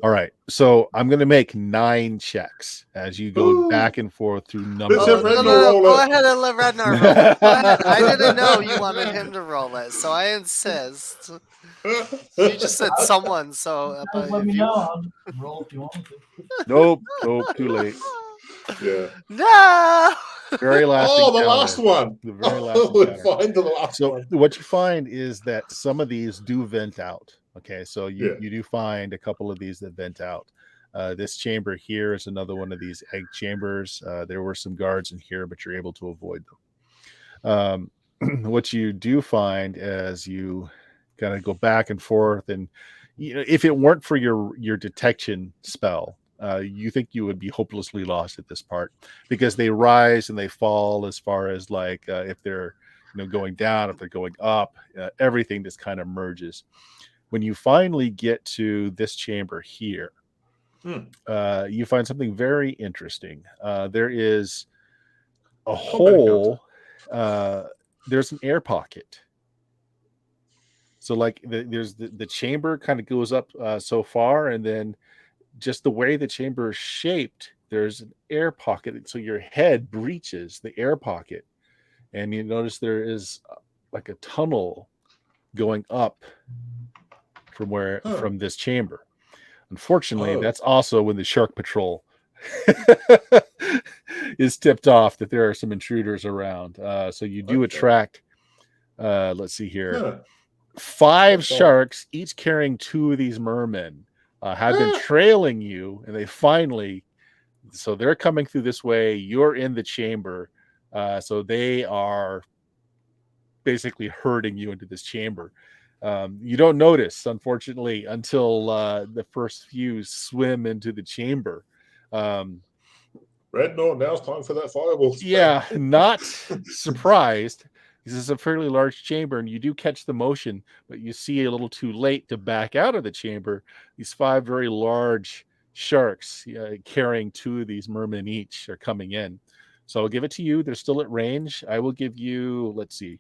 All right. So I'm going to make 9 checks as you go back and forth through numbers. Go ahead and let Radnar roll. Go ahead. I didn't know you wanted him to roll it, so I insist. You just said someone, so let me know. I'll roll if you want to. Nope, too late. Yeah. No. Very last. The last one. The very last. Find the last one. What you find is that some of these do vent out. Okay, so you do find a couple of these that vent out. This chamber here is another one of these egg chambers. There were some guards in here, but you're able to avoid them. What you do find as you kind of go back and forth, and if it weren't for your detection spell, you think you would be hopelessly lost at this part, because they rise and they fall as far as like if they're going down, if they're going up, everything just kind of merges. When you finally get to this chamber here, you find something very interesting. There is a hole. There's an air pocket. So like there's the chamber kind of goes up so far, and then just the way the chamber is shaped, there's an air pocket. So your head breaches the air pocket, and you notice there is like a tunnel going up from this chamber. Unfortunately, that's also when the shark patrol is tipped off that there are some intruders around. So you do attract, let's see here, 5 sharks, each carrying 2 of these mermen, have been trailing you, and they finally, so they're coming through this way. You're in the chamber, so they are basically herding you into this chamber. You don't notice, unfortunately, until the first few swim into the chamber. Rednor, now it's time for that fireball. Yeah, not surprised. This is a fairly large chamber, and you do catch the motion, but you see a little too late to back out of the chamber. These 5 very large sharks carrying 2 of these mermen each are coming in. So I'll give it to you. They're still at range. I will give you, let's see.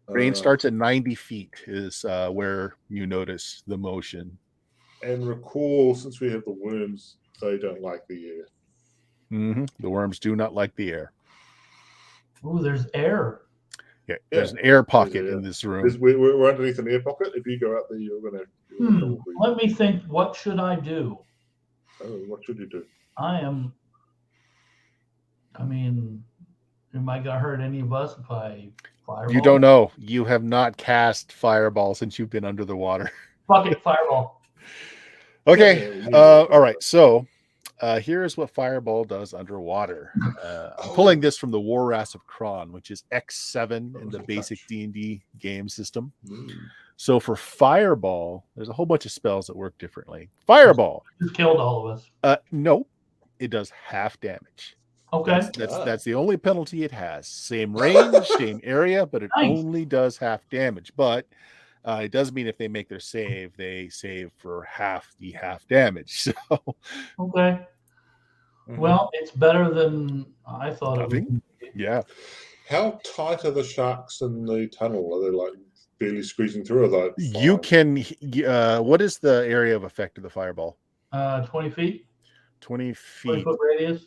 Range starts at 90 feet is where you notice the motion. And recall, since we have the worms, they don't like the air. Mm-hmm. The worms do not like the air. Ooh, there's air. Yeah, there's an air pocket in this room. We're underneath an air pocket. If you go out there, you're going to... Let me think. What should I do? Oh, what should you do? Am I going to hurt any of us if I fireball? You don't know. You have not cast fireball since you've been under the water. Fuck it, fireball. Okay. All right. So here's what fireball does underwater. I'm pulling this from the War Wrath of Kron, which is X7 in the basic D&D game system. So for fireball, there's a whole bunch of spells that work differently. Fireball just killed all of us. No, it does half damage. Okay. That's the only penalty it has. Same range, same area, but it only does half damage. But it does mean if they make their save, they save for half the half damage. So okay. Well, it's better than I thought it would be. Yeah. How tight are the sharks in the tunnel? Are they like barely squeezing through? Or like you can. What is the area of effect of the fireball? 20 feet. 20 feet. 20-foot radius.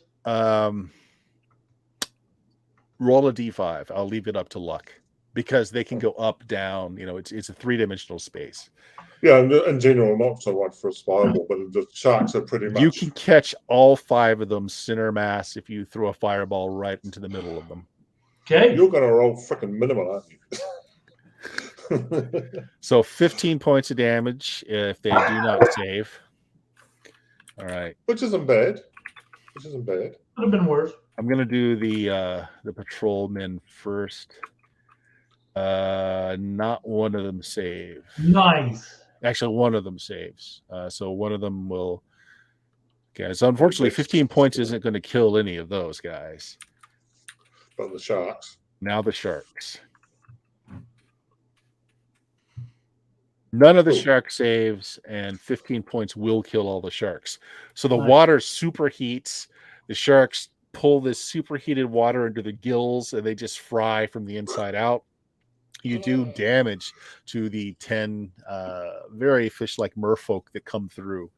Roll a d5. I'll leave it up to luck because they can go up, down. It's a 3-dimensional space. Yeah, in general, not so much for a fireball, but the sharks are pretty much. You can catch all 5 of them center mass if you throw a fireball right into the middle of them. Okay. You're going to roll freaking minimal, aren't you? So 15 points of damage if they do not save. All right. Which isn't bad. Could have been worse. I'm gonna do the patrolmen first. Not one of them save. Nice. Actually, one of them saves. So one of them will. Okay. So unfortunately, 15 points isn't going to kill any of those guys. But the sharks. Now the sharks. None of the shark saves, and 15 points will kill all the sharks. So the water superheats. The sharks pull this superheated water into the gills, and they just fry from the inside out. You do damage to the 10 very fish-like merfolk that come through.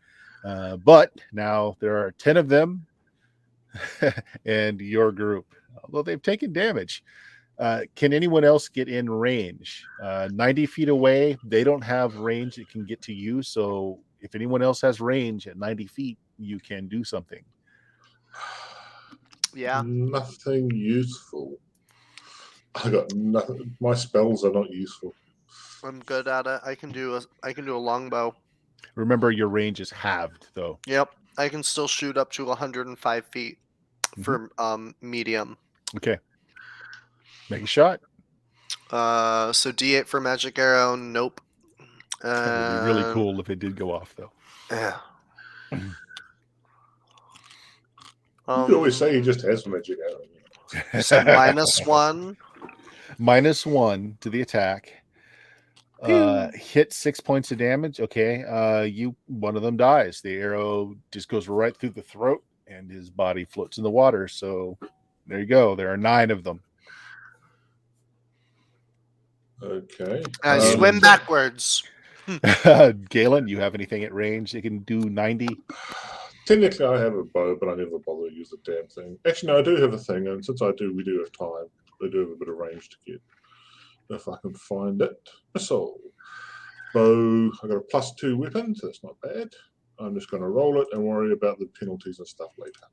But now there are 10 of them and your group, although they've taken damage. Can anyone else get in range? 90 feet away, they don't have range that can get to you. So if anyone else has range at 90 feet, you can do something. Yeah. Nothing useful. I got nothing. My spells are not useful. I'm good at it. I can do a longbow. Remember, your range is halved, though. Yep. I can still shoot up to 105 feet for medium. Okay. Make a shot. So D8 for magic arrow. Nope. That would be really cool if it did go off, though. Yeah. You always say he just has magic arrow. So -1. -1 to the attack. Hit 6 points of damage. Okay. One of them dies. The arrow just goes right through the throat, and his body floats in the water. So there you go. There are 9 of them. Okay. I swim backwards. Galen, you have anything at range? It can do 90. Technically, I have a bow, but I never bother to use the damn thing. Actually, no, I do have a thing, and since we do have time. I do have a bit of range to get. If I can find it. So, bow, I got a +2 weapon, so that's not bad. I'm just going to roll it and worry about the penalties and stuff later.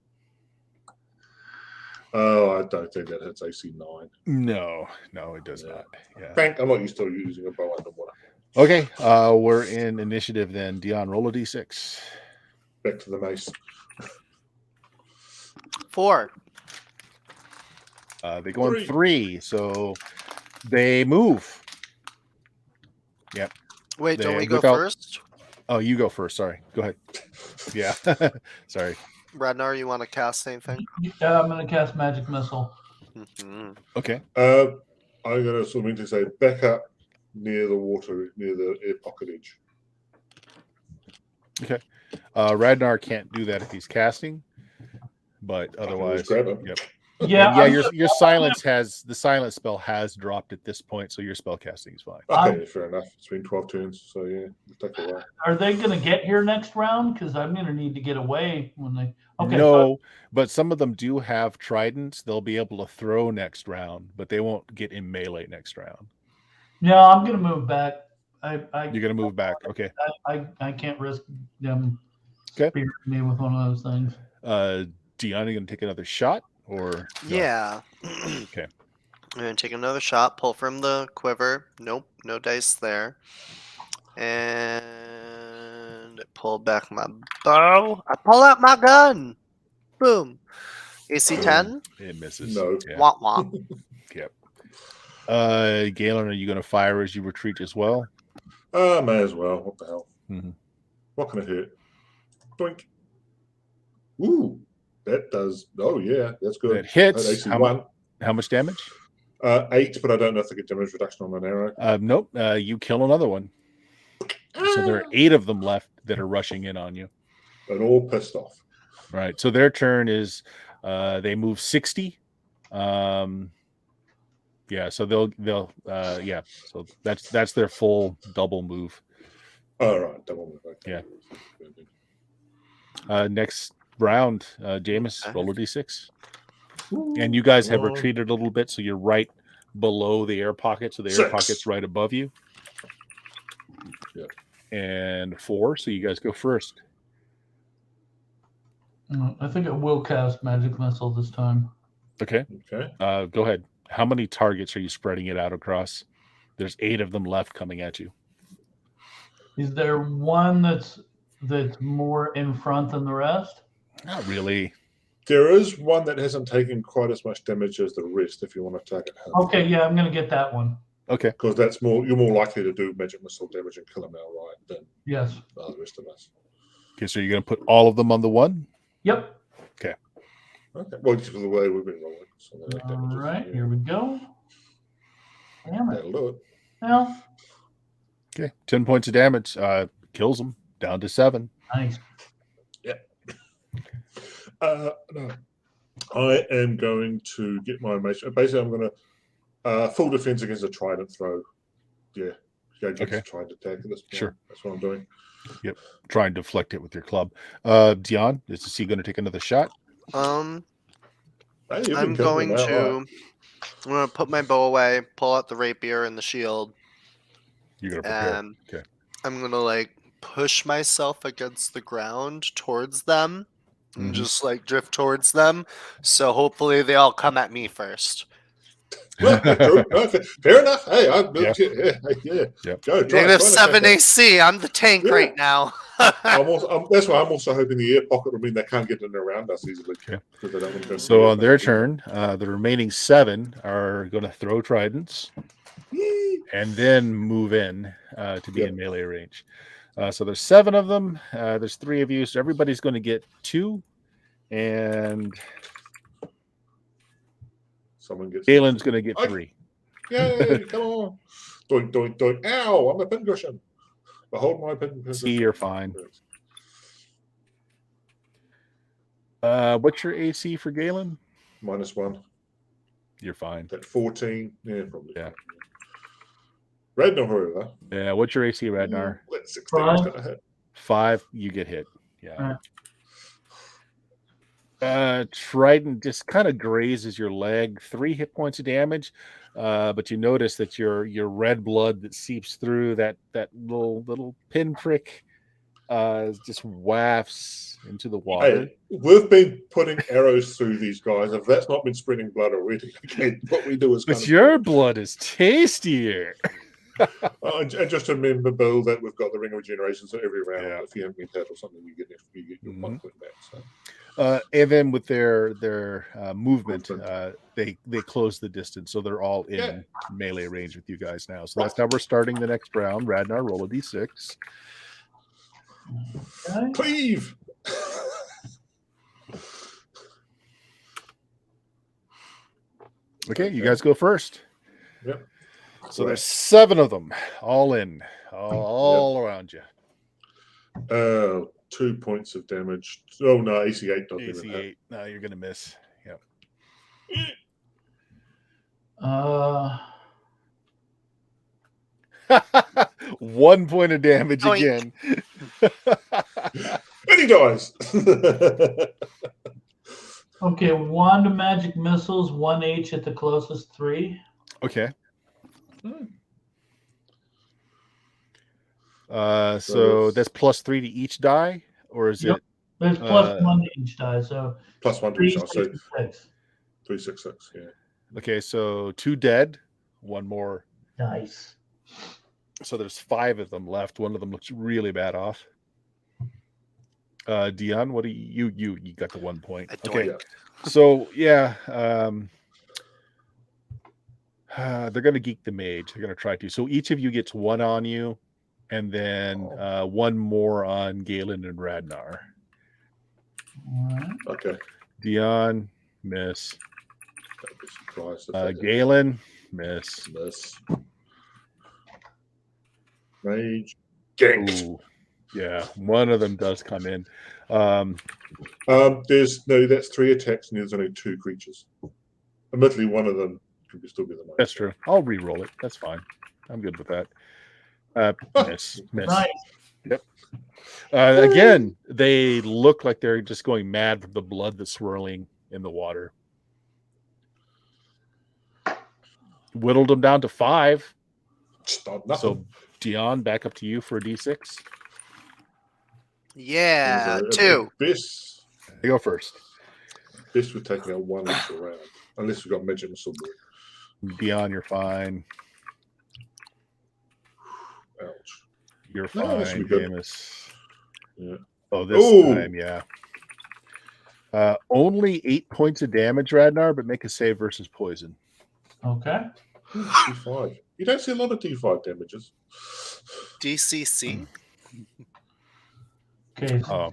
Oh, I don't think that hits AC 9. No, it does not. Yeah. Frank, I'm not used to using a bow underwater. Okay, we're in initiative then. Dion, roll a d6. Back to the mace. 4. They go on 3, so they move. Yep. Wait, don't we go first? Oh, you go first. Sorry. Go ahead. Yeah. Sorry. Radnar, you want to cast anything? Yeah, I'm going to cast Magic Missile. Okay. I'm going to sort of say back up near the water, near the air pocket edge. Okay. Radnar can't do that if he's casting, but otherwise, grab him. Yep. Yeah, And yeah, your the silence spell has dropped at this point, so your spell casting is fine. Okay, fair enough. It's been 12 turns, so yeah, it'll take a while. Are they going to get here next round? Because I'm going to need to get away when they. Okay. No, but some of them do have tridents. They'll be able to throw next round, but they won't get in melee next round. No, I'm going to move back. You're going to move back. Okay. I can't risk them Okay. spearing me with one of those things. Dion, you going to take another shot or? Yeah. Okay. I'm going to take another shot, pull from the quiver. Nope, no dice there. And I pull back my bow. I pull out my gun. Boom. AC 10? It misses. No. Yeah. Womp womp. Yep. Galen, are you going to fire as you retreat as well? May as well. What the hell? Mm-hmm. What can I hit? Doink. Ooh, that does. Oh, yeah, that's good. That hits. AC 1. How much damage? 8, but I don't know if I get damage reduction on an arrow. Nope. You kill another one. So there are 8 of them left that are rushing in on you. And all pissed off. Right. So their turn is they move 60. Yeah, so they'll yeah. So that's their full double move. All right, double move. Okay. Yeah. Next round, Jameis, roll a d6. And you guys have retreated a little bit, so you're right below the air pocket. So the air pocket's right above you. Yeah. And 4, so you guys go first. I think it will cast Magic Missile this time. Okay. Okay. Go ahead. How many targets are you spreading it out across? There's 8 of them left coming at you. Is there one that's more in front than the rest? Not really. There is one that hasn't taken quite as much damage as the rest. If you want to target him. Okay, yeah, I'm going to get that one. Okay. Because you're more likely to do magic missile damage and kill him outright than the rest of us. Okay, so you're going to put all of them on the one? Yep. Okay. Okay. Well, just for the way we've been rolling. So all right, here we go. Damn it. That'll do it. Well. Okay, 10 points of damage. Kills them down to 7. Nice. Yeah. No. I am going to get my mage. Basically, I'm going to full defense against a trident throw. Yeah. Go against a trident attack at this point. Sure. That's what I'm doing. Yep. Try and deflect it with your club. Dion, is he going to take another shot? I'm going to put my bow away, pull out the rapier and the shield. You're going to prepare. Okay. I'm going to push myself against the ground towards them and just drift towards them. So hopefully they all come at me first. Well, fair enough. Hey, yeah. Go. -7 AC. I'm the tank right now. That's why I'm also hoping the air pocket will mean they can't get in around us easily. Okay. So on their turn, the remaining 7 are going to throw tridents and then move in to be in melee range. So there's 7 of them. There's 3 of you, so everybody's going to get 2, and someone gets. Galen's going to get 3. Yay! Come on! Doink, doink, doink! Ow! I'm a pincushion. Behold my pincushion. See, you're fine. What's your AC for Galen? -1. You're fine. At 14, yeah, probably. Yeah. Radnar, however. Yeah. What's your AC, Radnar? 16. 5. You get hit. Yeah. Trident just kind of grazes your leg. 3 hit points of damage, but you notice that your red blood that seeps through that little pinprick just wafts into the water. Hey, we've been putting arrows through these guys. If that's not been spreading blood already, okay, what we do is. But your blood is tastier. And just remember, Bill, that we've got the ring of regeneration, so every round, if you haven't been hit or something, you get your 1 point back. So. And then with their movement, they close the distance, so they're all in melee range with you guys now. So that's how we're starting the next round. Radnar, roll a d6. Okay. Cleave. Okay, you guys go first. Yep. So there's 7 of them, all in, all Yep. around you. 2 points of damage. Oh no, AC8 doesn't even hit. AC8. No, you're gonna miss. Yep. 1 point of damage Doink. again. And he dies. Okay, wand magic missiles, 1H at the closest 3. Okay. So that's +3 to each die, or is Yep. it? There's +1 to each die, so +1 to 3, each die. 6, So and 6. 3, 6, 6. Yeah. Okay, so 2 dead, 1 more. Nice. So there's 5 of them left. One of them looks really bad off. Dion, what do you got the 1 point? Okay. Yeah. So yeah, they're gonna geek the mage. They're gonna try to. So each of you gets 1 on you, and then 1 more on Galen and Radnar. All right. Okay. Dion, miss. I'd be surprised if they did. Galen, miss. Miss. Rage. Ganked. Ooh, yeah, one of them does come in. That's 3 attacks, and there's only 2 creatures. Admittedly, one of them could still be the mage. That's true. I'll re-roll it. That's fine. I'm good with that. Miss. Nice. Yep. Again, they look like they're just going mad from the blood that's swirling in the water. Whittled them down to 5. So, Dion, back up to you for a D6. Yeah, 2. This. You go first. This would take out 1 each round, unless we've got magic missile. Dion, you're fine. Ouch. You're No, fine, this should be good. Jameis. Yeah. Oh, this time, yeah. Only 8 points of damage, Radnar, but make a save versus poison. Okay. D5. You don't see a lot of D5 damages. DCC? Okay. So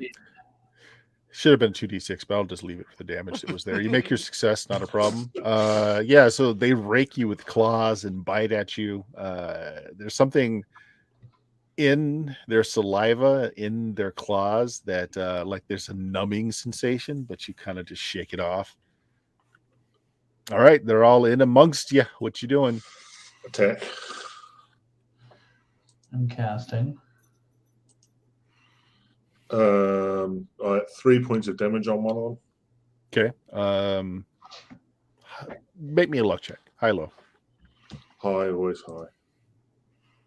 Should have been 2d6, but I'll just leave it for the damage that was there. You make your success, not a problem. Yeah, so they rake you with claws and bite at you. There's something in their saliva, in their claws, that like there's a numbing sensation, but you kind of just shake it off. All right, they're all in amongst you. What you doing? Attack. I'm casting. All right, 3 points of damage on one of them. Okay. Make me a luck check. High, low. High, always high.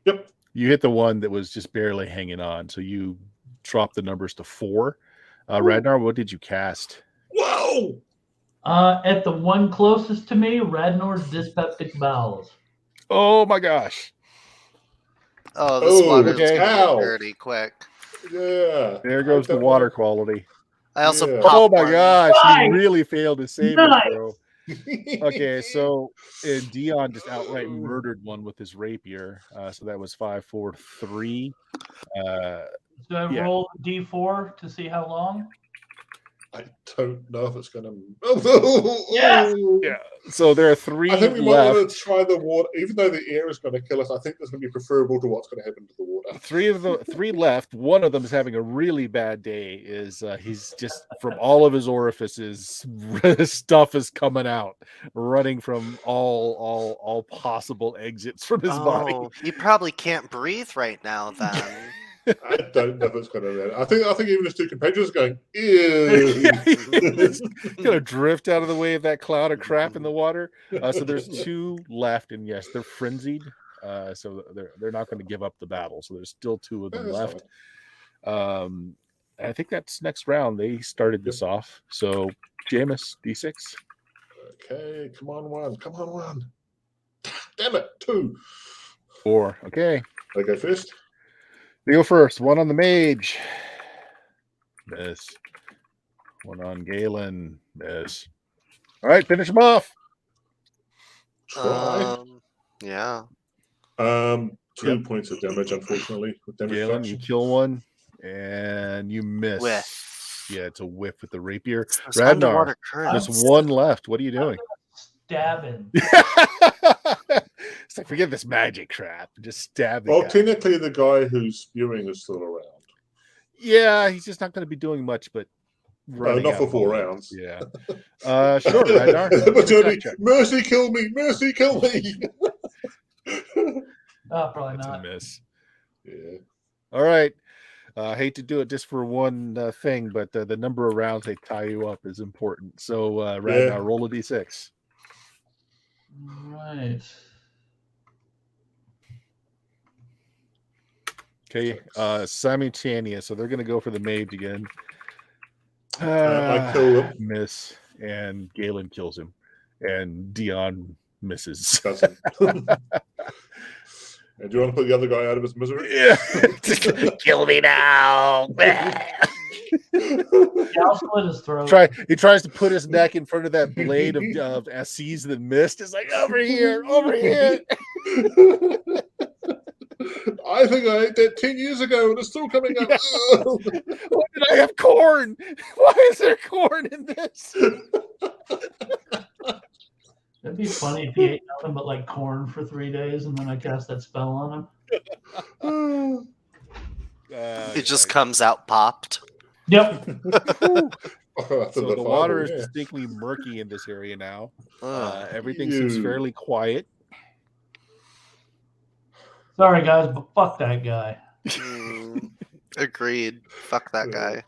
Yep. You hit the one that was just barely hanging on, so you drop the numbers to 4. Radnar, what did you cast? Whoa! At the one closest to me, Radnor's dyspeptic bowels. Oh my gosh. Oh, this water's okay. gonna get dirty quick. Yeah. There goes the water quality. I also Yeah. Oh popped my one. gosh, Nice. he really failed his saving Nice. throw. Okay, so Dion just outright murdered one with his rapier. So that was 5, 4, 3. So I roll D4 to see how long? I don't know if it's going to. Yes! Yeah. So there are 3 I think we left. might want to try the water, even though the air is going to kill us. I think this is going to be preferable to what's going to happen to the water. 3 left. One of them is having a really bad day. He's just from all of his orifices, stuff is coming out, running from all possible exits from his body. He probably can't breathe right now. Then I don't know if it's going to. I think even his 2 companions are going, ew. It's gonna drift out of the way of that cloud of crap in the water. So there's 2 left, and yes, they're frenzied. So they're not going to give up the battle. So there's still 2 of them left. I think that's next round. They started this off. So Jameis, D6. Okay, come on, 1. Come on, 1. Damn it, 2. 4. Okay. I go first. You go first. 1 on the mage. Miss. 1 on Galen. Miss. All right, finish him off. Try. Yeah. 2 points of damage, unfortunately. With damage Galen, you reduction. kill one, And you miss. Whiff. Yeah, it's a whiff with the rapier. Those Radnar, underwater currents. there's one left. What are you doing? Stabbing. It's like, forget this magic crap. Just stab the Well, guy. technically, the guy who's spewing is still around. Yeah, he's just not going to be doing much, but running not out for of 4 bullets. rounds. Yeah. Sure, Radnar. But Tony, mercy, kill me! Mercy, kill me! Probably That's not. a miss. Yeah. All right. I hate to do it just for one thing, but the number of rounds they tie you up is important. So, Radnar, roll a d6. Right. Okay. Simultaneous. So they're going to go for the mage again. I kill him. Miss. And Galen kills him. And Dion misses. Doesn't. And do you want to put the other guy out of his misery? Yeah. Kill me now. I'll slit his throat. He tries to put his neck in front of that blade of seas that mist. It's like, over here, over here. I think I ate that 10 years ago and it's still coming up. Yeah. Why did I have corn? Why is there corn in this? It'd be funny if he ate nothing but like corn for 3 days and then I cast that spell on him. It just comes out popped. Yep. So the water is distinctly murky in this area now. Everything seems fairly quiet. Sorry, guys, but fuck that guy. Agreed. Fuck that guy. I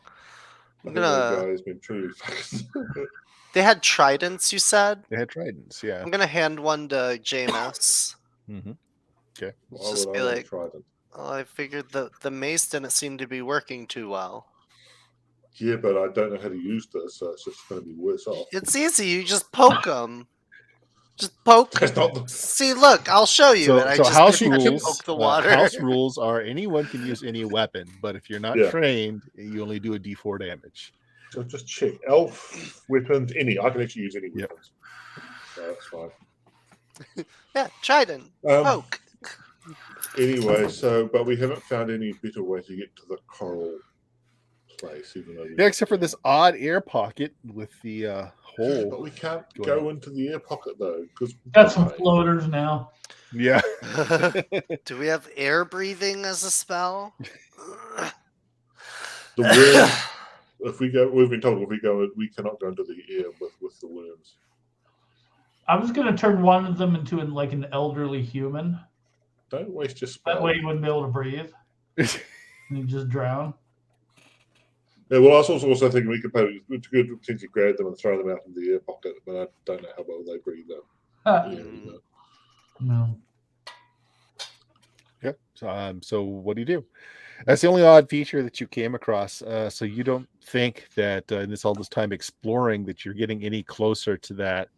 think that guy's been truly fucked. They had tridents, you said? They had tridents, yeah. I'm gonna hand one to JMS. Mm-hmm. Okay. Just be like, well, I figured the mace didn't seem to be working too well. Yeah, but I don't know how to use this, so it's just going to be worse off. It's easy. You just poke them. Just poke. See, look, I'll show you. So, and I so just house poke the water. House rules are anyone can use any weapon, but if you're not trained, you only do a d4 damage. So just check. Elf weapons, any. I can actually use any weapons. So that's fine. Yeah, trident. Poke. Anyway, but we haven't found any better way to get to the coral place, even though except for this odd air pocket with the hole. But we can't go into the air pocket though, because got some floaters now. Yeah. Do we have air breathing as a spell? The worm. If we go, we've been told if we go, we cannot go into the air with the worms. I was going to turn one of them into an elderly human. Don't waste your spell. That way you wouldn't be able to breathe. And you just drown. Yeah, well, I was also thinking we could potentially grab them and throw them out in the air pocket, but I don't know how well they breathe though. No. Yep. So what do you do? That's the only odd feature that you came across. So you don't think that in all this time exploring that you're getting any closer to that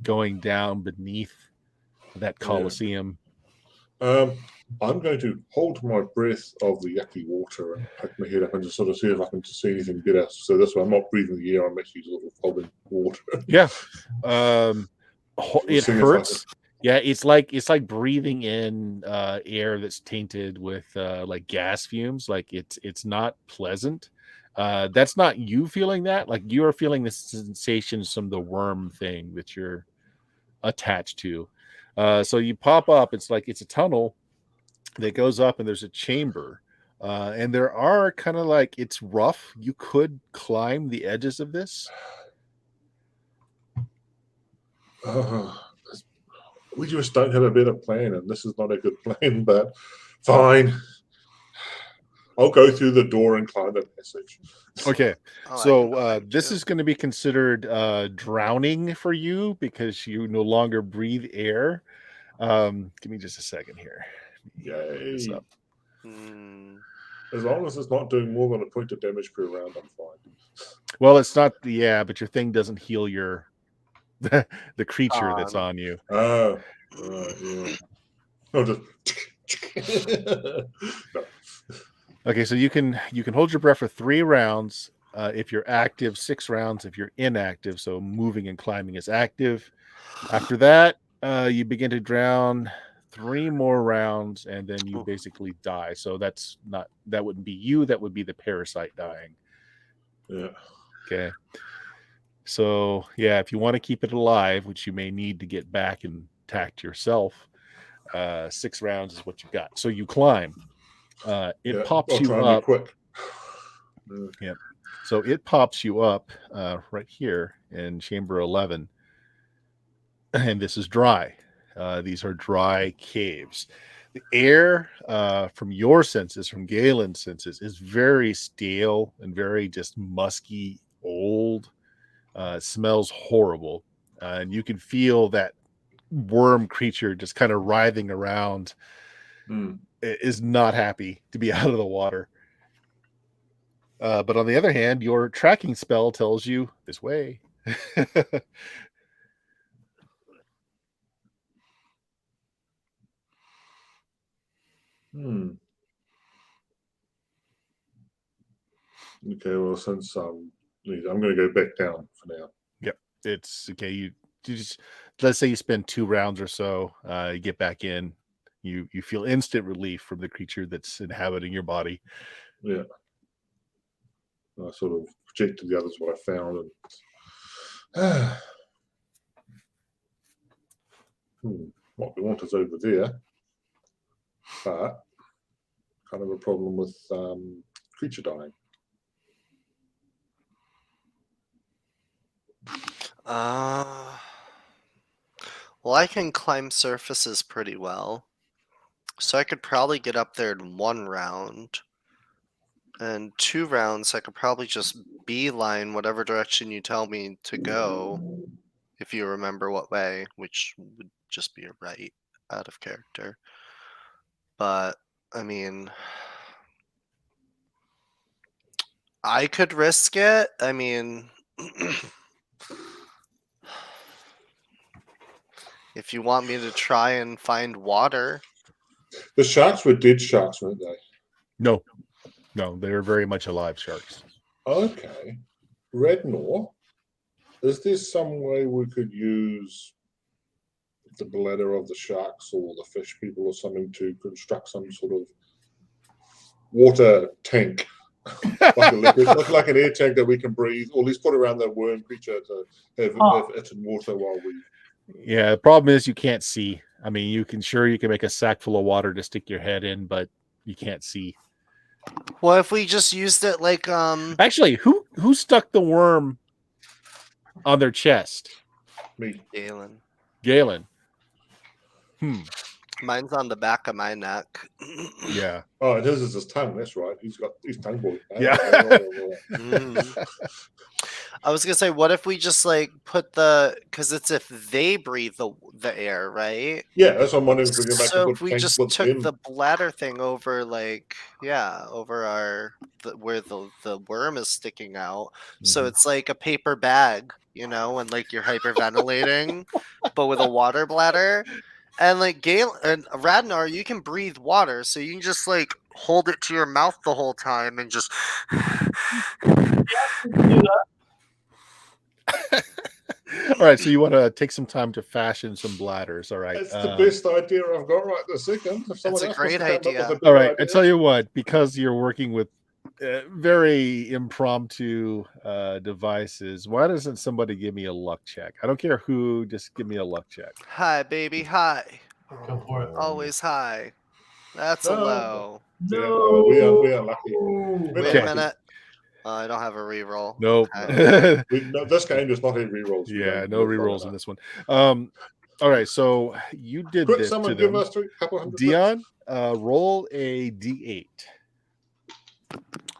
going down beneath that Colosseum. I'm going to hold my breath of the yucky water and poke my head up and just sort of see if I can just see anything better. So this way, I'm not breathing the air; I'm actually sort of fogging water. Yeah, it hurts. Yeah, it's like breathing in air that's tainted with like gas fumes. Like it's not pleasant. That's not you feeling that. Like you are feeling the sensations from the worm thing that you're attached to. So you pop up. It's like it's a tunnel that goes up, and there's a chamber, and there are kind of like it's rough. You could climb the edges of this. We just don't have a better plan, and this is not a good plan, but fine. I'll go through the door and climb the passage. Okay, so this is going to be considered drowning for you because you no longer breathe air. Give me just a second here. Yay. This up. As long as it's not doing more than a point of damage per round, I'm fine. Well, it's not but your thing doesn't heal your the creature that's on you. Oh, yeah. No, just no. Okay, so you can hold your breath for 3 rounds if you're active, 6 rounds if you're inactive. So moving and climbing is active. After that, you begin to drown 3 more rounds, and then you basically die. So that wouldn't be you. That would be the parasite dying. Yeah. Okay. So yeah, if you want to keep it alive, which you may need to get back intact yourself, 6 rounds is what you got. So you climb. It pops I'll you try and up. be quick. Yep. So it pops you up right here in chamber 11, and this is dry. These are dry caves. The air from your senses, from Galen's senses, is very stale and very just musky, old. It smells horrible, and you can feel that worm creature just kind of writhing around. It is not happy to be out of the water. But on the other hand, your tracking spell tells you this way. Okay, well, since I'm going to go back down for now. Yep, it's okay. You just, let's say you spend 2 rounds or so, you get back in, you feel instant relief from the creature that's inhabiting your body. Yeah, I sort of projected the others what I found, and what we want is over there, but kind of a problem with creature dying. Well, I can climb surfaces pretty well, so I could probably get up there in 1 round. And 2 rounds, I could probably just beeline whatever direction you tell me to go, if you remember what way, which would just be a right out of character. But, I mean, I could risk it. I mean, if you want me to try and find water. The sharks were dead sharks, weren't they? No, they're very much alive sharks. Okay. Rednor, is there some way we could use the bladder of the sharks or the fish people or something to construct some sort of water tank? like like an air tank that we can breathe, or at least put around the worm creature to have it in water while we... Yeah, the problem is you can't see. I mean, you can make a sack full of water to stick your head in, but you can't see. Well, if we just used it like Actually, who stuck the worm on their chest? Me. Galen. Mine's on the back of my neck. Yeah. Oh, and his is his tongue. That's right. He's got his tongue boy. Yeah. I was gonna say, what if we just like put because it's if they breathe the air, right? Yeah, that's what I'm wondering if we can make So a if we tank just with took them. the bladder thing over, over where the worm is sticking out, so it's like a paper bag, and like you're hyperventilating, but with a water bladder. And like Gale and Radnar, you can breathe water, so you can just like hold it to your mouth the whole time and just. All right, so you want to take some time to fashion some bladders. All right, it's the best idea I've got right this second. If someone else great wants to come up with a all right, idea. I tell you what, because you're working with very impromptu devices, why doesn't somebody give me a luck check? I don't care who, just give me a luck check. Hi, baby, hi. Go for it. Always high. That's a low. No, we are lucky. Wait a minute. I don't have a reroll. Nope. Okay. This game does not have rerolls. Yeah, no rerolls in this one. All right, so you did this to them. Us couple hundred Dion, roll a D8.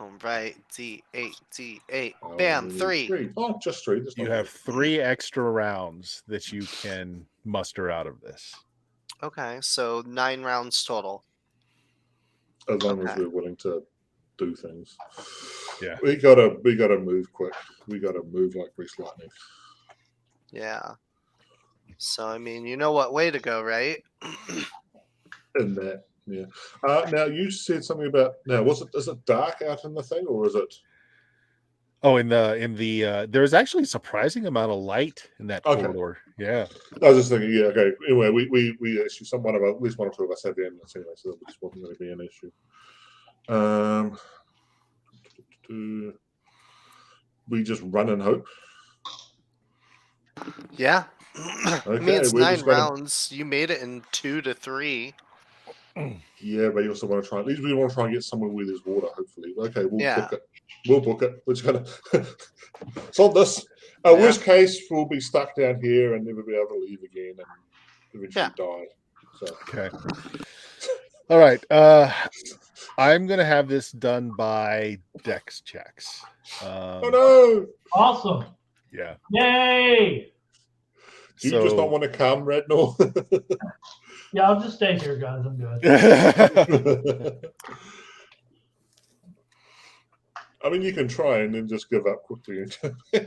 All right, D8. Bam, 3. Oh, just 3. You have 3 extra rounds that you can muster out of this. Okay, so 9 rounds total. As long as we're willing to do things. Yeah. We gotta move quick. We gotta move like grease lightning. Yeah. So I mean, you know what way to go, right? In that, yeah. Now you said something about is it dark out in the thing, or is it? Oh, in the there's actually a surprising amount of light in that corridor. Yeah. I was just thinking, yeah, okay. Anyway, we actually at least one or two of us had the ambulance anyway, so that just wasn't going to be an issue. We just run and hope. Yeah. Okay, I mean, it's 9 rounds. You made it in 2 to 3. Yeah, but you also want to try. At least we want to try and get somewhere where there's water. Hopefully, okay, we'll book it. We'll book it. We're just gonna solve this. Worst case, we'll be stuck down here and never be able to leave again, and eventually die. So. Okay. All right. I'm gonna have this done by dex checks. Oh no! Awesome. Yeah. Yay! Do you just not want to come, Rednor? Yeah, I'll just stay here, guys. I'm good. I mean, you can try and then just give up quickly. I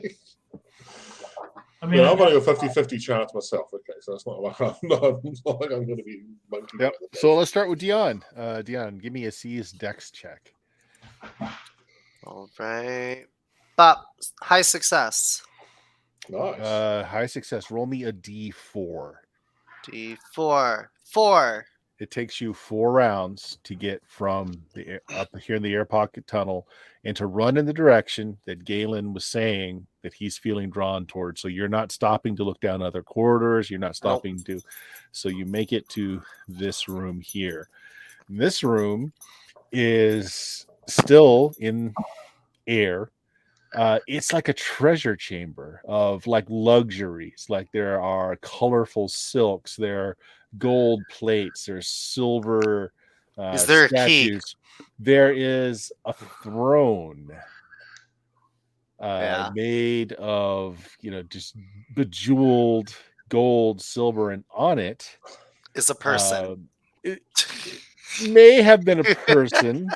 mean, I've only got a 50-50 chance myself. Okay, so it's not like I'm going to be monkey. Yep. So let's start with Dion. Dion, give me a C's dex check. All right. But high success. Nice. High success. Roll me a D4. D4. 4. It takes you 4 rounds to get from up here in the air pocket tunnel and to run in the direction that Galen was saying that he's feeling drawn towards. So you're not stopping to look down other corridors. You're not stopping to. So you make it to this room here. This room is still in air. It's like a treasure chamber of like luxuries. Like there are colorful silks, there are gold plates, there's silver is there statues. A key? There is a throne made of, just bejeweled gold, silver, and on it is a person. It may have been a person.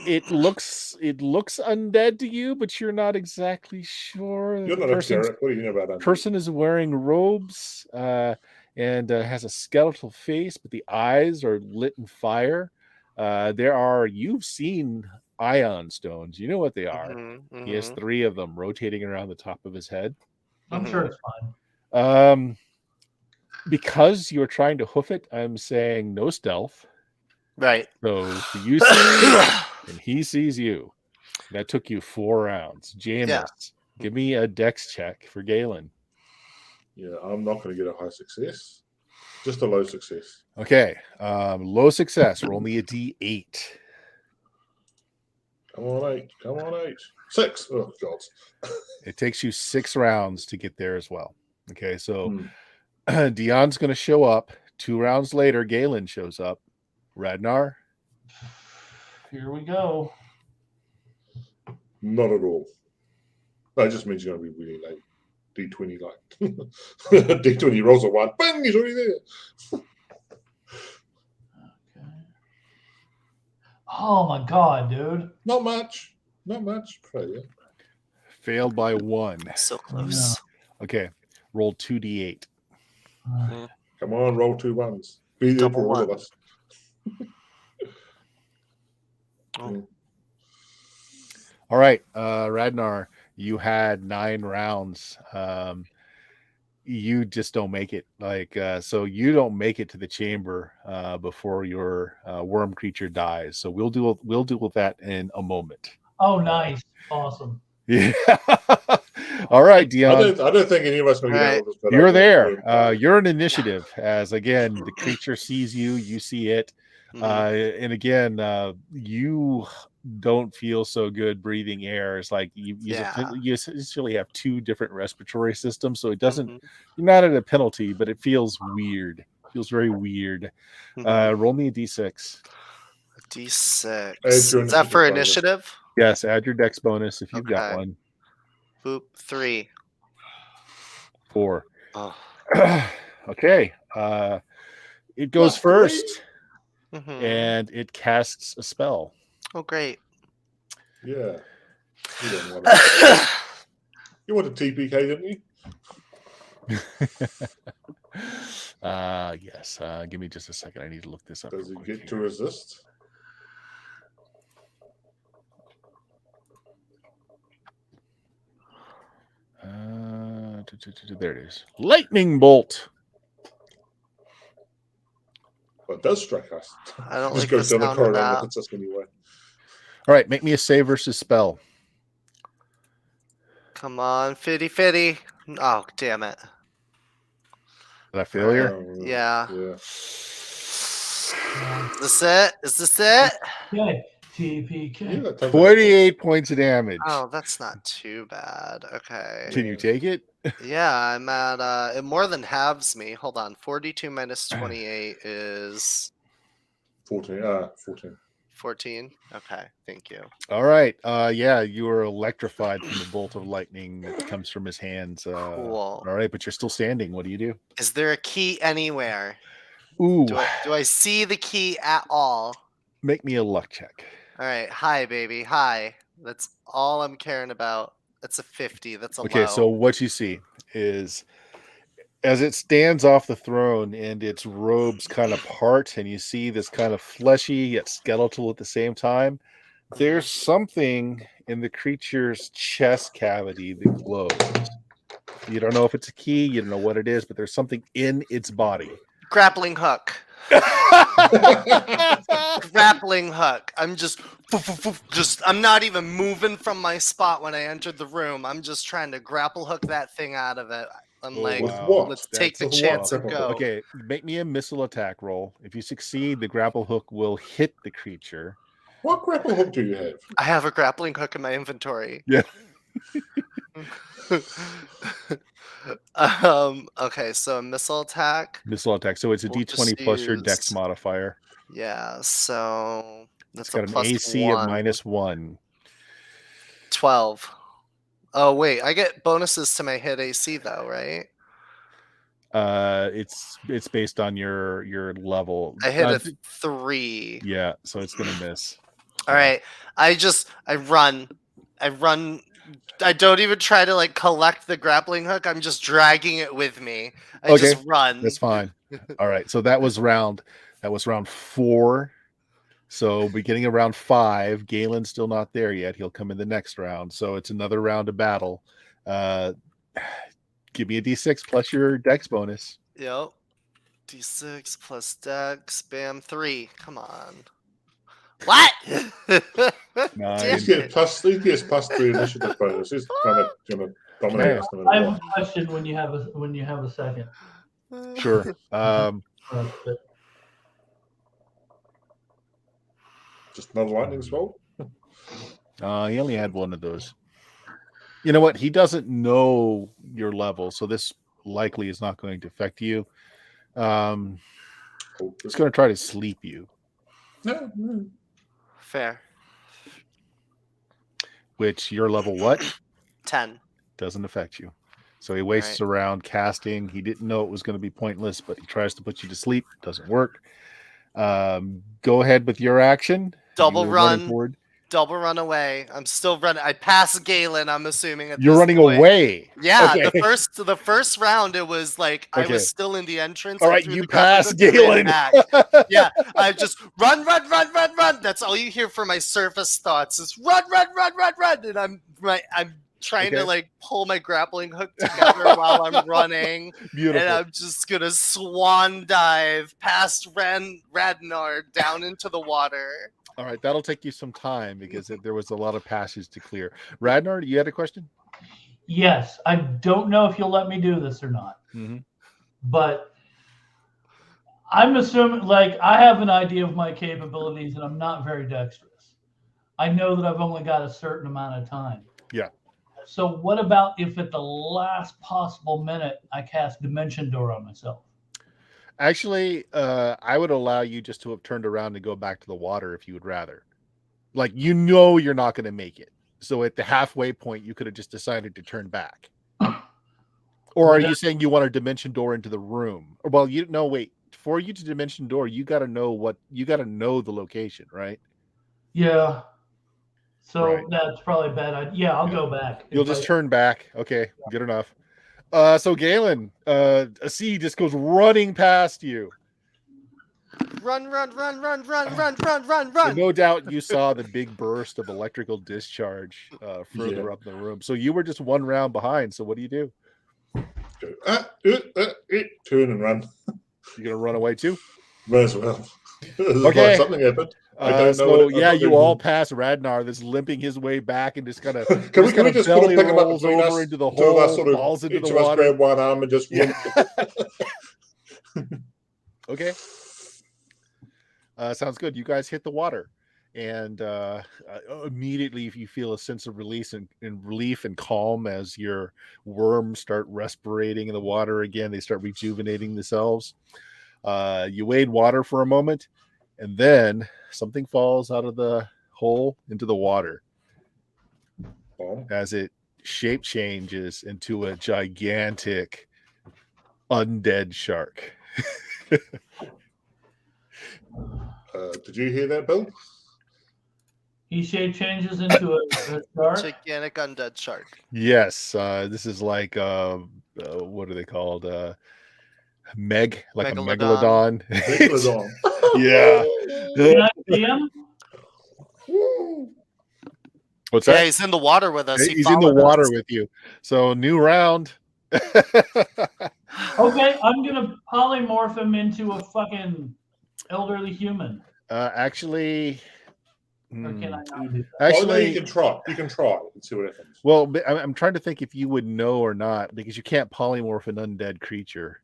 It looks undead to you, but you're not exactly sure. You're not a carrot. What do you know about that? Person is wearing robes and has a skeletal face, but the eyes are lit in fire. You've seen ion stones. You know what they are. He has 3 of them rotating around the top of his head. I'm sure it's fine. Because you're trying to hoof it, I'm saying no stealth. Right. So you see and he sees you. That took you 4 rounds. Jamis, give me a dex check for Galen. Yeah, I'm not going to get a high success. Just a low success. Okay. Low success. Roll me a D8. Come on, 8. Come on, 8. 6. Oh, God. It takes you 6 rounds to get there as well. Okay, so Dion's going to show up. 2 rounds later, Galen shows up. Radnar? Here we go. Not at all. That just means you're going to be really late. D20 like. D20 rolls a 1. Bang! He's already there. Okay. Oh my God, dude. Not much. Not much. Failure. Failed by 1. So close. Yeah. Okay. Roll 2d8. Come on, roll 2 1s. Be there for all of us. All right, Radnar, you had 9 rounds. You just don't make it. So you don't make it to the chamber before your worm creature dies. So we'll deal with that in a moment. Oh, nice, awesome. Yeah. All right, Dion. I don't think any of us are going to get out of this. You're there. You're an initiative. As again, the creature sees you. You see it. And again, you don't feel so good breathing air. It's like you essentially have 2 different respiratory systems, so it doesn't. You're not at a penalty, but it feels weird. It feels very weird. Roll me a d6. D6. Is that for initiative? Yes, add your dex bonus if you've got one. Boop. 3. 4. Oh. Okay. It goes first. And it casts a spell. Oh, great. Yeah. You want a TPK, didn't you? Yes. Give me just a second. I need to look this up. Does it get to resist? There it is. Lightning bolt. Well, it does strike us. I don't Just like goes the down the sound of corridor and that. hits us anyway. All right, make me a save versus spell. Come on, fitty. Oh, damn it. Did I failure? Yeah. Yeah. Is this it? Is this it? Okay. TPK. Yeah, 28 points of damage. Oh, that's not too bad. Okay. Can you take it? Yeah, I'm at it more than halves me. Hold on. 42 minus 28 is 14. 14. 14. Okay, thank you. All right. Yeah, you were electrified from the bolt of lightning that comes from his hands. Cool. All right, but you're still standing. What do you do? Is there a key anywhere? Ooh. Do I see the key at all? Make me a luck check. All right. Hi, baby. Hi. That's all I'm caring about. That's a 50. That's a Okay, low. so what you see is as it stands off the throne and its robes kind of part, and you see this kind of fleshy yet skeletal at the same time, there's something in the creature's chest cavity that glows. You don't know if it's a key, you don't know what it is, but there's something in its body. Grappling hook. Grappling hook. I'm just I'm not even moving from my spot when I entered the room. I'm just trying to grapple hook that thing out of it. I'm like, what? let's take the That's chance what? and go. Okay, make me a missile attack roll. If you succeed, the grapple hook will hit the creature. What grapple hook do you have? I have a grappling hook in my inventory. Yeah. Okay, so a missile attack. Missile attack. So it's a We'll D20 just plus your dex use- modifier. Yeah, so It's that's got a an plus AC 1. of -1. 12. Oh wait, I get bonuses to my hit AC though, right? It's based on your level. I hit a 3. Yeah, so it's gonna miss. All right. I run. I don't even try to like collect the grappling hook. I'm just dragging it with me. I just run. That's fine. All right. So that was round 4. So beginning of round 5, Galen's still not there yet. He'll come in the next round. So it's another round of battle. Give me a D6 plus your dex bonus. Yep. D6 plus dex. Bam, 3. Come on. What? He gets plus 3 initiative bonus. He's kind of dominate us. I have a question when you have a second. Sure. Just another lightning bolt. He only had one of those. You know what? He doesn't know your level, so this likely is not going to affect you. It's going to try to sleep you. Fair. Which your level what? 10. Doesn't affect you. So he wastes around casting. He didn't know it was going to be pointless, but he tries to put you to sleep. Doesn't work. Go ahead with your action. Double run. Double run away. I'm still running. I passed Galen, I'm assuming. You're running away. Yeah, okay. the first round, it was like I was still in the entrance. All right, you passed Galen. Yeah, I just run. That's all you hear from my surface thoughts is run. And I'm trying to like pull my grappling hook together while I'm running. Beautiful. And I'm just gonna swan dive past Radnar down into the water. All right, that'll take you some time because there was a lot of passages to clear. Radnar, you had a question? Yes, I don't know if you'll let me do this or not, but I'm assuming, like, I have an idea of my capabilities, and I'm not very dexterous. I know that I've only got a certain amount of time. Yeah. So what about if at the last possible minute I cast Dimension Door on myself? Actually, I would allow you just to have turned around and go back to the water if you would rather. Like, you know you're not going to make it. So at the halfway point, you could have just decided to turn back. Or are you saying you want a Dimension Door into the room? Well, wait. For you to Dimension Door, you got to know the location, right? Yeah. So that's probably a bad idea. Yeah, I'll go back. You'll just turn back. Okay, good enough. So Galen, a sea just goes running past you. Run. And no doubt you saw the big burst of electrical discharge further up the room. So you were just one round behind. So what do you do? Go, turn and run. You gonna run away too? May as well. Okay. Something happened. I don't know. So yeah, you all pass Radnar that's limping his way back and just kind of can we just belly pick him up rolls between over us? into the Two of us hole, sort of falls into each the of us water. grab one arm and just Okay. Sounds good. You guys hit the water, and immediately you feel a sense of release and relief and calm as your worms start respirating in the water again. They start rejuvenating themselves. You wade water for a moment, and then something falls out of the hole into the water as it shape changes into a gigantic undead shark. Did you hear that, Bill? He shape changes into a shark. Gigantic undead shark. Yes, this is like what are they called? Meg, like Megalodon. a megalodon. Megalodon. Yeah. Can I see him? What's Yeah, that? he's in the water with us. He's in the followed water us. with you. So new round. Okay, I'm gonna polymorph him into a fucking elderly human. Actually, Or can I not do that? actually, you can try. You can try and see what happens. Well, I'm trying to think if you would know or not, because you can't polymorph an undead creature.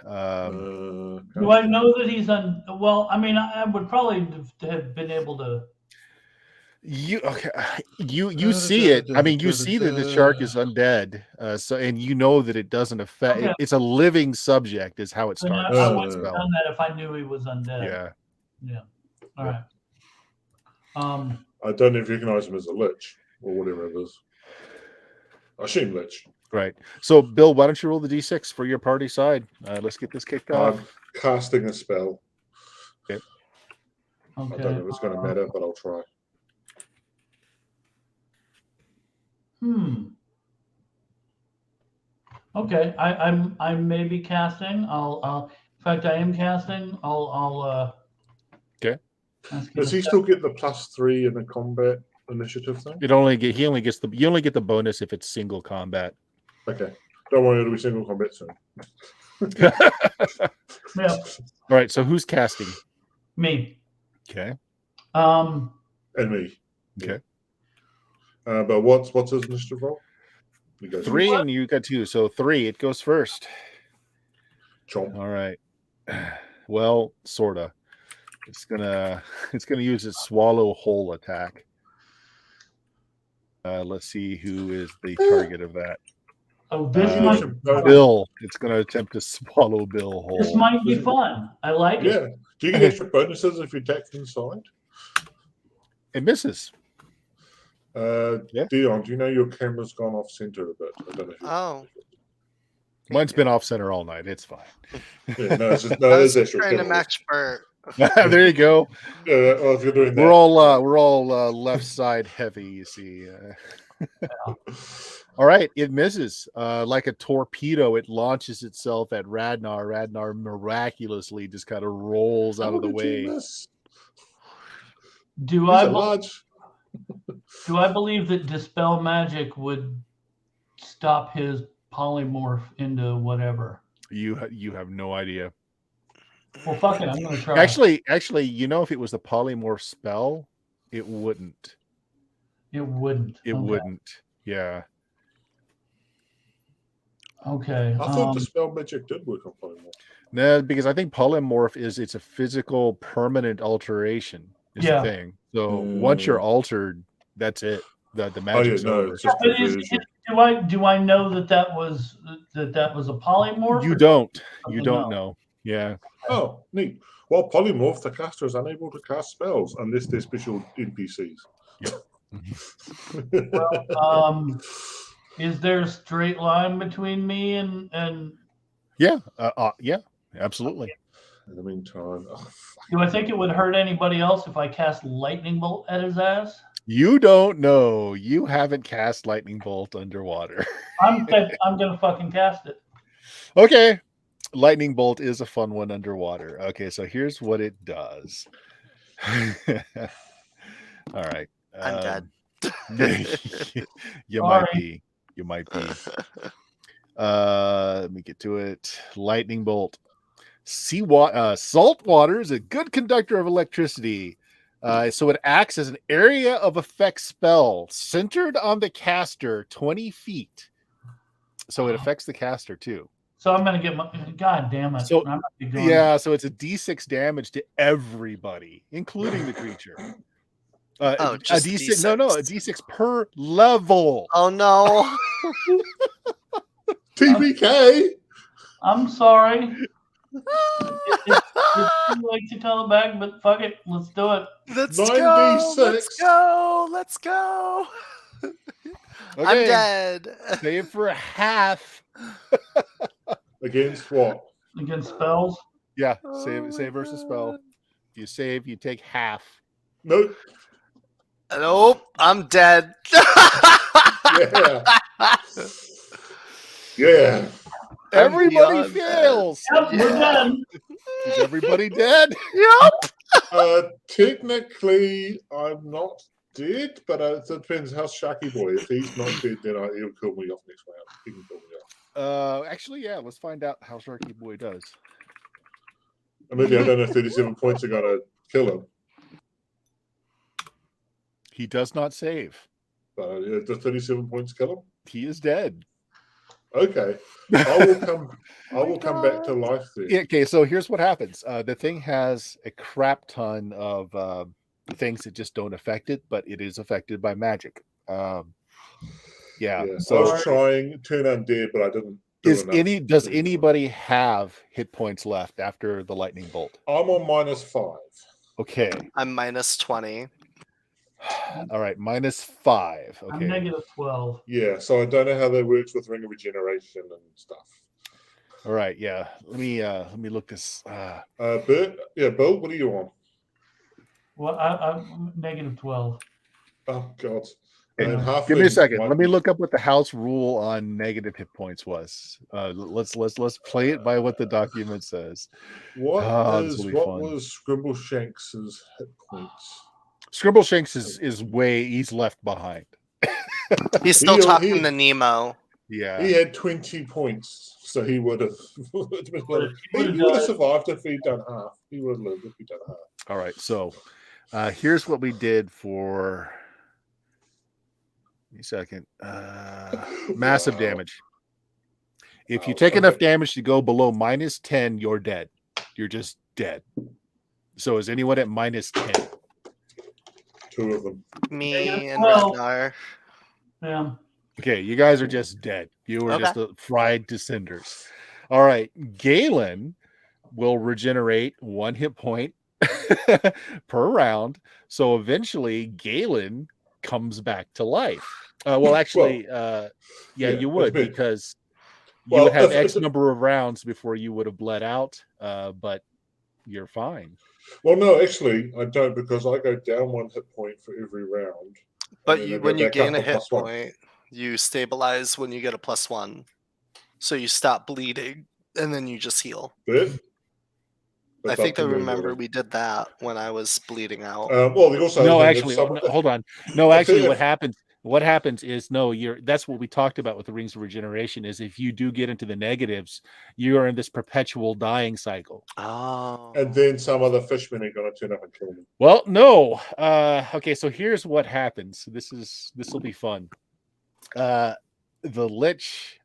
Do I know that he's well, I mean, I would probably have been able to. You see it. I mean, you see that the shark is undead. So, and you know that it doesn't affect. Okay. It's a living subject, is how it starts. I would have done that if I knew he was undead. Yeah. Yeah. All right. I don't recognize him as a lich or whatever it is. I assume lich. Right. So, Bill, why don't you roll the d6 for your party side? Let's get this kicked off. I'm casting a spell. Okay. I don't know if it's going to matter, but I'll try. Okay. I may be casting. In fact, I am casting. Okay. Does he still get the +3 in the combat initiative thing? You only get the bonus if it's single combat. Okay. Don't worry, it'll be single combat soon. Yeah. All right. So who's casting? Me. Okay. And me. Okay. But what's his initiative roll? 3 and you got 2. So 3. It goes first. Chomp. All right. Well, sorta. It's gonna use its swallow whole attack. Let's see who is the target of that. Oh, this might be Bill. It's going to attempt to swallow Bill whole. This might be fun. I like it. Yeah. Do you get extra bonuses if you attack inside? It misses. Yeah. Dion, do you know your camera's gone off center a bit? I don't know. Oh. Mine's been off center all night. It's fine. Yeah, no, it's extra. Trying to match Bert. There you go. Yeah, well, if you're doing that, we're all left side heavy. You see. All right, it misses. Like a torpedo, it launches itself at Radnar. Radnar miraculously just kind of rolls out of the way. Do I believe that Dispel Magic would stop his polymorph into whatever? You have no idea. Well, fuck it, I'm going to try. Actually, if it was a polymorph spell, it wouldn't. It wouldn't. It wouldn't. Yeah. Okay. I thought Dispel Magic did work on polymorph. No, because I think polymorph it's a physical permanent alteration. Is the thing. So once you're altered, that's it. The magic's over. It's just do I know that was a polymorph? You don't. You don't know. Yeah. Oh, neat. Well, polymorph, the caster is unable to cast spells unless they're special NPCs. Yep. Well, is there a straight line between me and? Yeah. Yeah. Absolutely. In the meantime, do I think it would hurt anybody else if I cast lightning bolt at his ass? You don't know. You haven't cast lightning bolt underwater. I'm gonna fucking cast it. Okay. Lightning bolt is a fun one underwater. Okay, so here's what it does. All right. I'm dead. You might be. Let me get to it. Lightning bolt. Salt water is a good conductor of electricity. So it acts as an area of effect spell centered on the caster 20 feet. So it affects the caster too. So I'm going to get my. God damn it. So, I'm not be going, yeah, so it's a d6 damage to everybody, including the creature. Oh, just a d6. D6. No, a d6 per level. Oh no. TBK. I'm sorry. It's too late to call it back, but fuck it. Let's do it. Let's 9d6. go. Let's go. Let's go. Okay. I'm dead. Save for a half. Against what? Against spells? Yeah, Oh save versus spell. If you save, you take half. Nope. Nope. I'm dead. Yeah. Yeah. Everybody beyond fails. Yep, we're done. Is everybody dead? Yep. Technically, I'm not dead, but it depends how Sharky Boy. If he's not dead, then he'll kill me off next round. He can kill me off. Actually, yeah. Let's find out how Sharky Boy does. I mean, I don't know if 37 points are gonna kill him. He does not save. But does 37 points kill him? He is dead. Okay. I will come back to life then. Yeah, okay, so here's what happens. The thing has a crap ton of things that just don't affect it, but it is affected by magic. Yeah. So I was trying turn undead, but I didn't. Does anybody have hit points left after the lightning bolt? I'm on -5. Okay. I'm -20. All right, -5. Okay. I'm -12. Yeah, so I don't know how that works with Ring of Regeneration and stuff. All right, yeah. Let me look this. Bert, yeah, Bill, what are you on? Well, I'm -12. Oh God. Okay. Give me a second. Let me look up what the house rule on negative hit points was. Let's play it by what the document says. What fun. was Scrimbleshanks' hit points? Scrimbleshanks he's left behind. He's still talking to Nemo. Yeah. He had 20 points, so he would have survived if he'd done half. He would have lived if he'd done half. All right, so here's what we did for a second. Massive damage. If you take enough damage to go below -10, you're dead. You're just dead. So is anyone at -10? 2 of them. Me and Ragnar. Yeah. Okay, you guys are just dead. You were just fried to cinders. All right, Galen will regenerate 1 hit point per round. So eventually, Galen comes back to life. Well, actually, you would, because you would have X number of rounds before you would have bled out, but you're fine. Well, no, actually, I don't, because I go down 1 hit point for every round. But when you gain a hit point, you stabilize when you get a +1. So you stop bleeding, and then you just heal. I think I remember we did that when I was bleeding out. Hold on. No, actually, what happens is that's what we talked about with the Rings of Regeneration, is if you do get into the negatives, you are in this perpetual dying cycle. Oh. And then some other fishmen are going to turn up and kill me. Well, no. Okay, so here's what happens. This will be fun. The Lich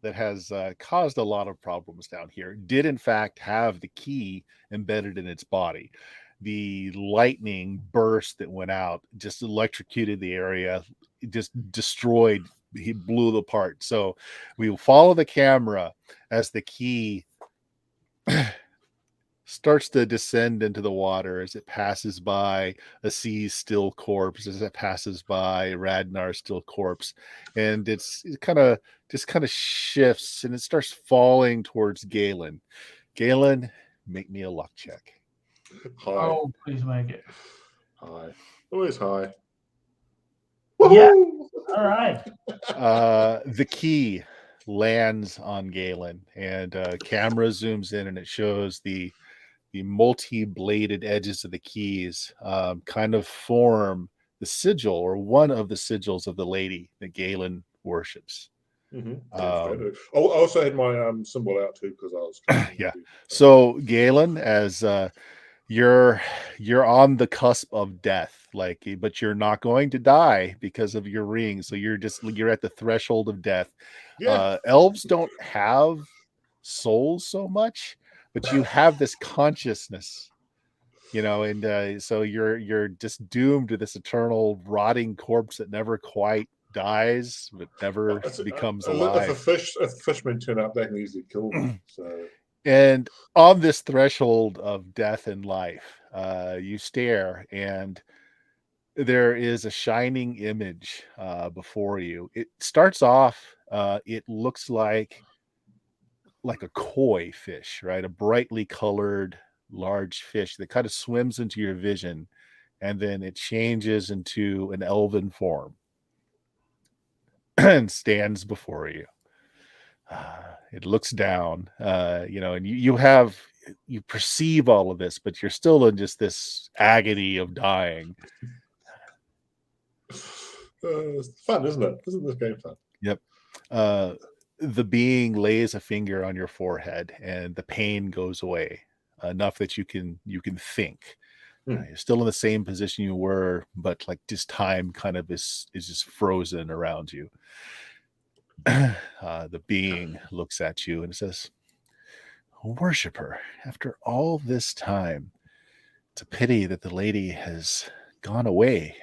that has caused a lot of problems down here did in fact have the key embedded in its body. The lightning burst that went out just electrocuted the area, just destroyed, he blew it apart. So we will follow the camera as the key starts to descend into the water, as it passes by a sea's still corpse, as it passes by Ragnar's still corpse, and it kind of shifts, and it starts falling towards Galen. Galen, make me a luck check. Hi. Oh, please make it. Hi. Always high. Yeah. All right. The key lands on Galen, and camera zooms in, and it shows the multi-bladed edges of the keys kind of form the sigil, or one of the sigils of the lady that Galen worships. Mm-hmm. I also had my symbol out too because I was yeah. So Galen, as you're on the cusp of death, but you're not going to die because of your ring. So you're at the threshold of death. Yeah. Elves don't have souls so much, but you have this consciousness, and so you're just doomed to this eternal rotting corpse that never quite dies but never becomes alive. If a fishman turn up, they can easily kill me. So, and on this threshold of death and life, you stare, and there is a shining image before you. It starts off, it looks like a koi fish, right? A brightly colored large fish that kind of swims into your vision, and then it changes into an elven form and stands before you. It looks down, and you perceive all of this, but you're still in just this agony of dying. it's fun, isn't it? Isn't this game fun? Yep. The being lays a finger on your forehead, and the pain goes away enough that you can think. You're still in the same position you were, but like just time kind of is just frozen around you. The being looks at you and says, "Worship her after all this time. It's a pity that the lady has gone away."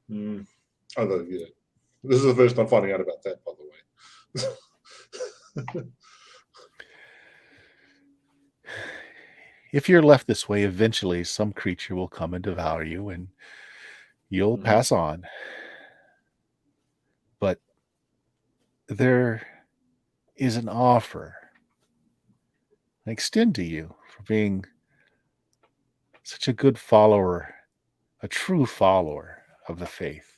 Although, yeah, this is the first time finding out about that, by the way. If you're left this way, eventually some creature will come and devour you, and you'll pass on. But there is an offer I extend to you for being such a good follower, a true follower of the faith.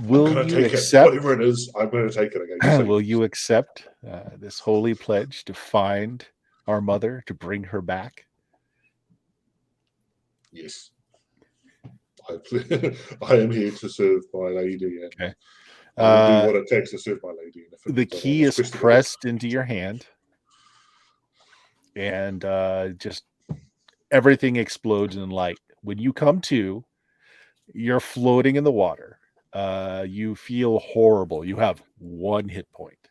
Will you accept? Whatever it is, I'm going to take it. Will you accept this holy pledge to find our mother, to bring her back? Yes. I am here to serve my lady, and okay. I will do what it takes to serve my lady. The key is pressed into your hand, and just everything explodes in light. When you come to, you're floating in the water. You feel horrible. You have 1 hit point.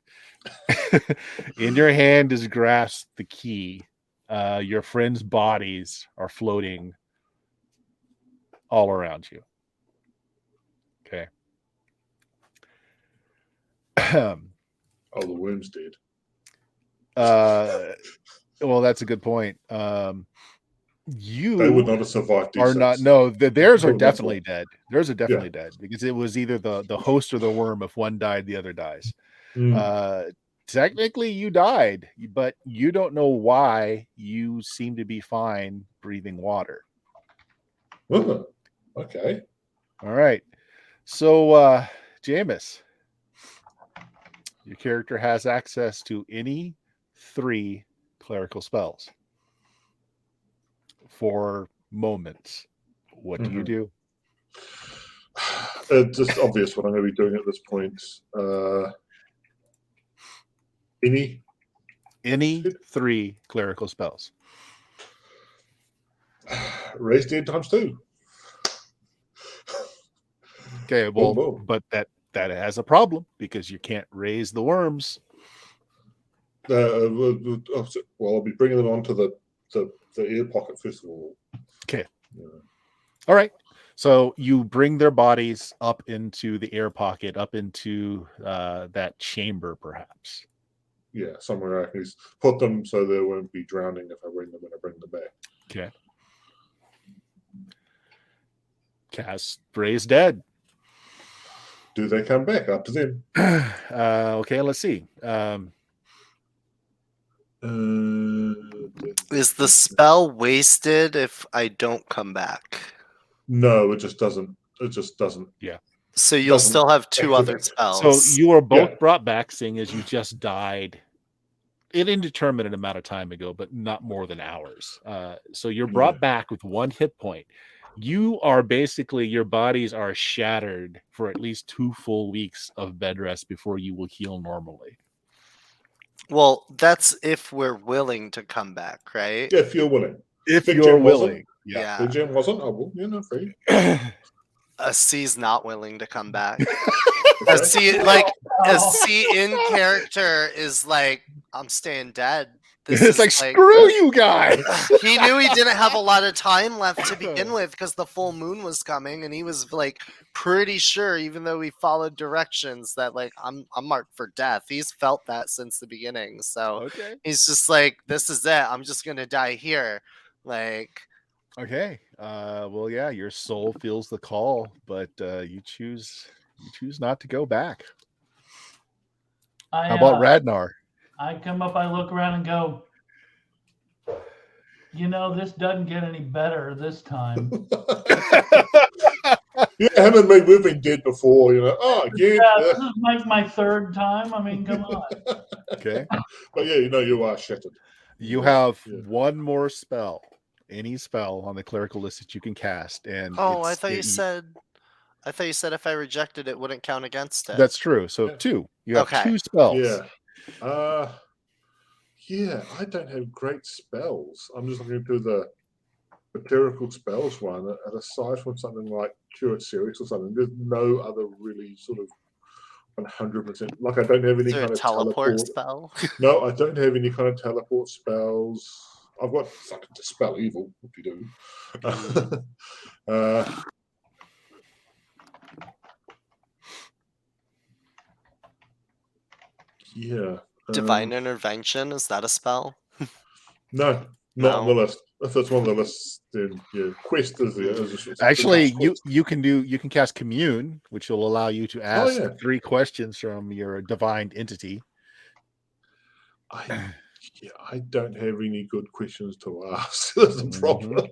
In your hand is grasped the key. Your friends' bodies are floating all around you. Okay. Oh, the worm's dead. Well, that's a good point. You they would not have survived. Are not. No, theirs are definitely dead. Theirs are definitely dead because it was either the host or the worm. If one died, the other dies. Technically, you died, but you don't know why. You seem to be fine breathing water. Okay. All right. So, Jameis, your character has access to any 3 clerical spells for moments. What do you do? It's just obvious what I'm going to be doing at this point. Any 3 clerical spells. Raise dead times 2. Okay, well, boom. But that has a problem because you can't raise the worms. Well, I'll be bringing them onto the air pocket first of all. Okay. All right. So you bring their bodies up into the air pocket, up into that chamber, perhaps. Yeah, somewhere I can put them so they won't be drowning if I bring them when I bring them back. Okay. Cast Raise Dead. Do they come back? Up to them. Okay, let's see. Is the spell wasted if I don't come back? No, it just doesn't. It just doesn't. Yeah. So you'll still have 2 other spells. So you are both brought back, seeing as you just died an indeterminate amount of time ago, but not more than hours. So you're brought back with 1 hit point. you are basically, your bodies are shattered for at least 2 full weeks of bed rest before you will heal normally. Well, that's if we're willing to come back, right? Yeah, if you're willing. If Big you're Jim wasn't. willing. Yeah. Yeah. Big Jim wasn't. I will, free. C's not willing to come back. Okay. C, like, a C in character is like, I'm staying dead. This It's is like, screw you guys. He knew he didn't have a lot of time left to begin with because the full moon was coming, and he was like pretty sure, even though he followed directions, that like I'm marked for death. He's felt that since the beginning, so Okay. he's just like, this is it. I'm just gonna die here. Like, okay. Well, yeah, your soul feels the call, but you choose not to go back. How about Radnar? I come up, I look around and go, this doesn't get any better this time. Yeah, him and me, we've been dead before, Oh, again. Yeah, this is like my third time. I mean, come on. Okay. But yeah, you are shattered. You have one more spell, any spell on the clerical list that you can cast, and I thought you said if I rejected it, wouldn't count against it. That's true. So 2. You have 2 spells. Yeah. Yeah, I don't have great spells. I'm just looking through the clerical spells one, and aside from something like Cure Serious or something, there's no other really sort of 100%. Like, I don't have any kind of teleport spell. No, I don't have any kind of teleport spells. I've got something to spell evil, if you do. Yeah. Divine Intervention, is that a spell? No, not on the list. If it's one of the lists, then yeah, Quest is Actually, you can cast Commune, which will allow you to ask 3 questions from your divine entity. I don't have any good questions to ask. That's the problem.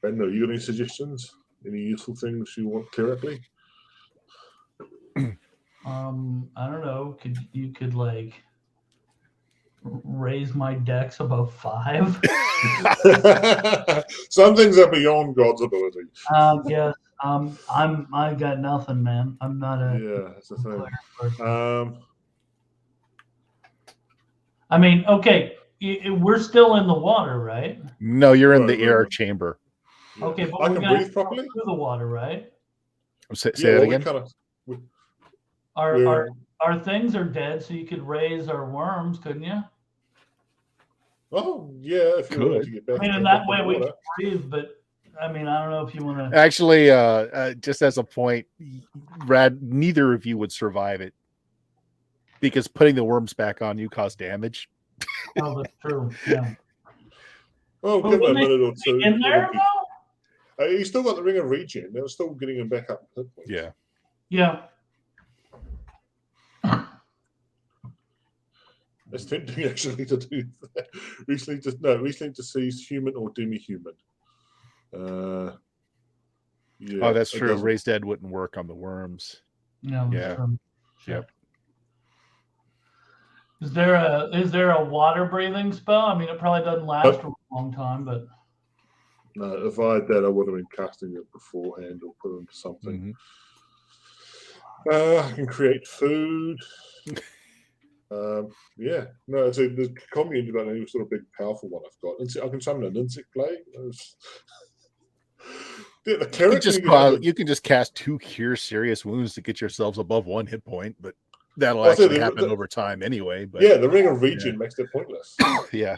Brandon, you got any suggestions? Any useful things you want clerically? I don't know. You could like raise my dex above 5? Some things are beyond God's ability. Yes. I got nothing, man. I'm not a that's the thing. Person. I mean, okay, we're still in the water, right? No, you're in the air chamber. Yeah. Okay, but I can breathe properly through the water, right? Say that again. Our things are dead, so you could raise our worms, couldn't you? Oh yeah, if you wanted to get back. I mean, in that way we can breathe, but I mean, I don't know if you want to. Actually, just as a point, neither of you would survive it because putting the worms back on you caused damage. Oh, that's true. Yeah. Oh, give it a minute or 2. In there, he's still got the ring of regen. They're still getting him back up. Yeah. Yeah. It's tempting actually to do that. Recently deceased human or demi-human. Oh, that's true. Raised dead wouldn't work on the worms. No. Yeah. Yep. Is there a water breathing spell? I mean, it probably doesn't last for a long time, but no. If I had that, I would have been casting it beforehand or put it into something. I can create food. Yeah, no. So the commune about any sort of big, powerful one I've got. I can summon an insect plague. You can just cast 2 Cure Serious Wounds to get yourselves above 1 hit point, but that'll actually happen over time anyway. But yeah, the ring of regen makes it pointless. Yeah.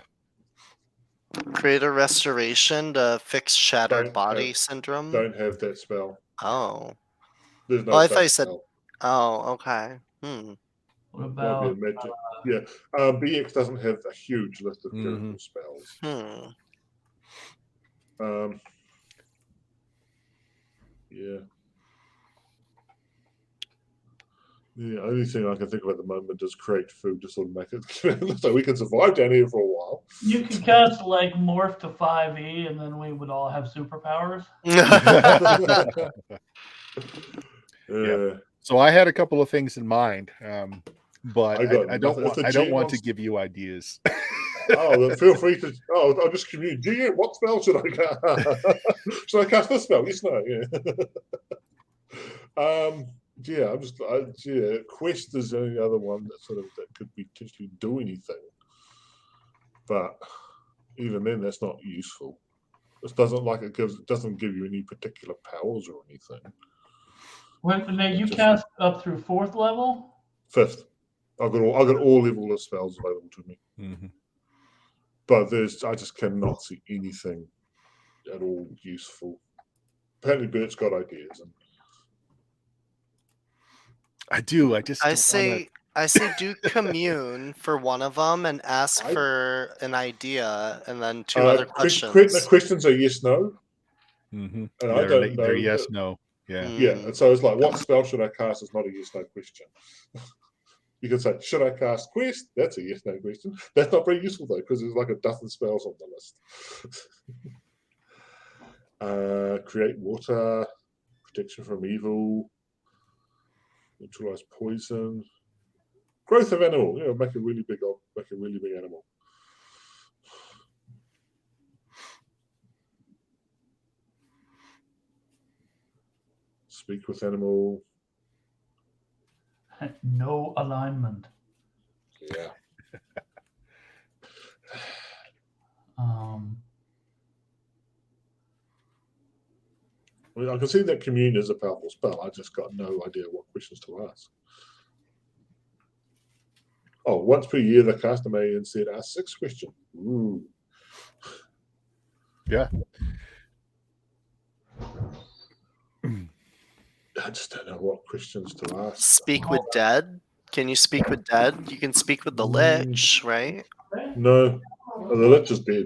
Create a restoration to fix shattered body syndrome. Don't have that spell. Oh. There's no. I thought you said. Oh, okay. What about? BX doesn't have a huge list of clerical spells. Yeah. The only thing I can think of at the moment is create food to sort of make it so we can survive down here for a while. You could cast like morph to 5e, and then we would all have superpowers. Yeah. So I had a couple of things in mind. but I don't want to give you ideas. Then feel free to. I'll just communicate. What spell should I cast? Should I cast this spell? Yes, no. Yeah. Quest is the only other one that could potentially do anything, but even then, that's not useful. It doesn't give you any particular powers or anything. Now you cast up through 4th level? 5th. I've got all level of spells available to me. Mm-hmm. But I just cannot see anything at all useful. Apparently Bert's got ideas. I do. I say do commune for one of them and ask for an idea, and then 2 other questions. The questions are yes, no. Mm-hmm. And I don't know. They're yes, no. Yeah. Yeah. And so it's like, what spell should I cast? Is not a yes, no question. You can say, should I cast quest? That's a yes, no question. That's not very useful though, because there's like a dozen spells on the list. Create water, protection from evil, neutralize poison, growth of animal. Make a really big animal. Speak with animal. No alignment. Yeah. I can see that commune is a powerful spell. I just got no idea what questions to ask. Once per year, the caster may instead ask 6 questions. Ooh. Yeah. I just don't know what questions to ask. Speak with dead? Can you speak with dead? You can speak with the Lich, right? No. The Lich is dead.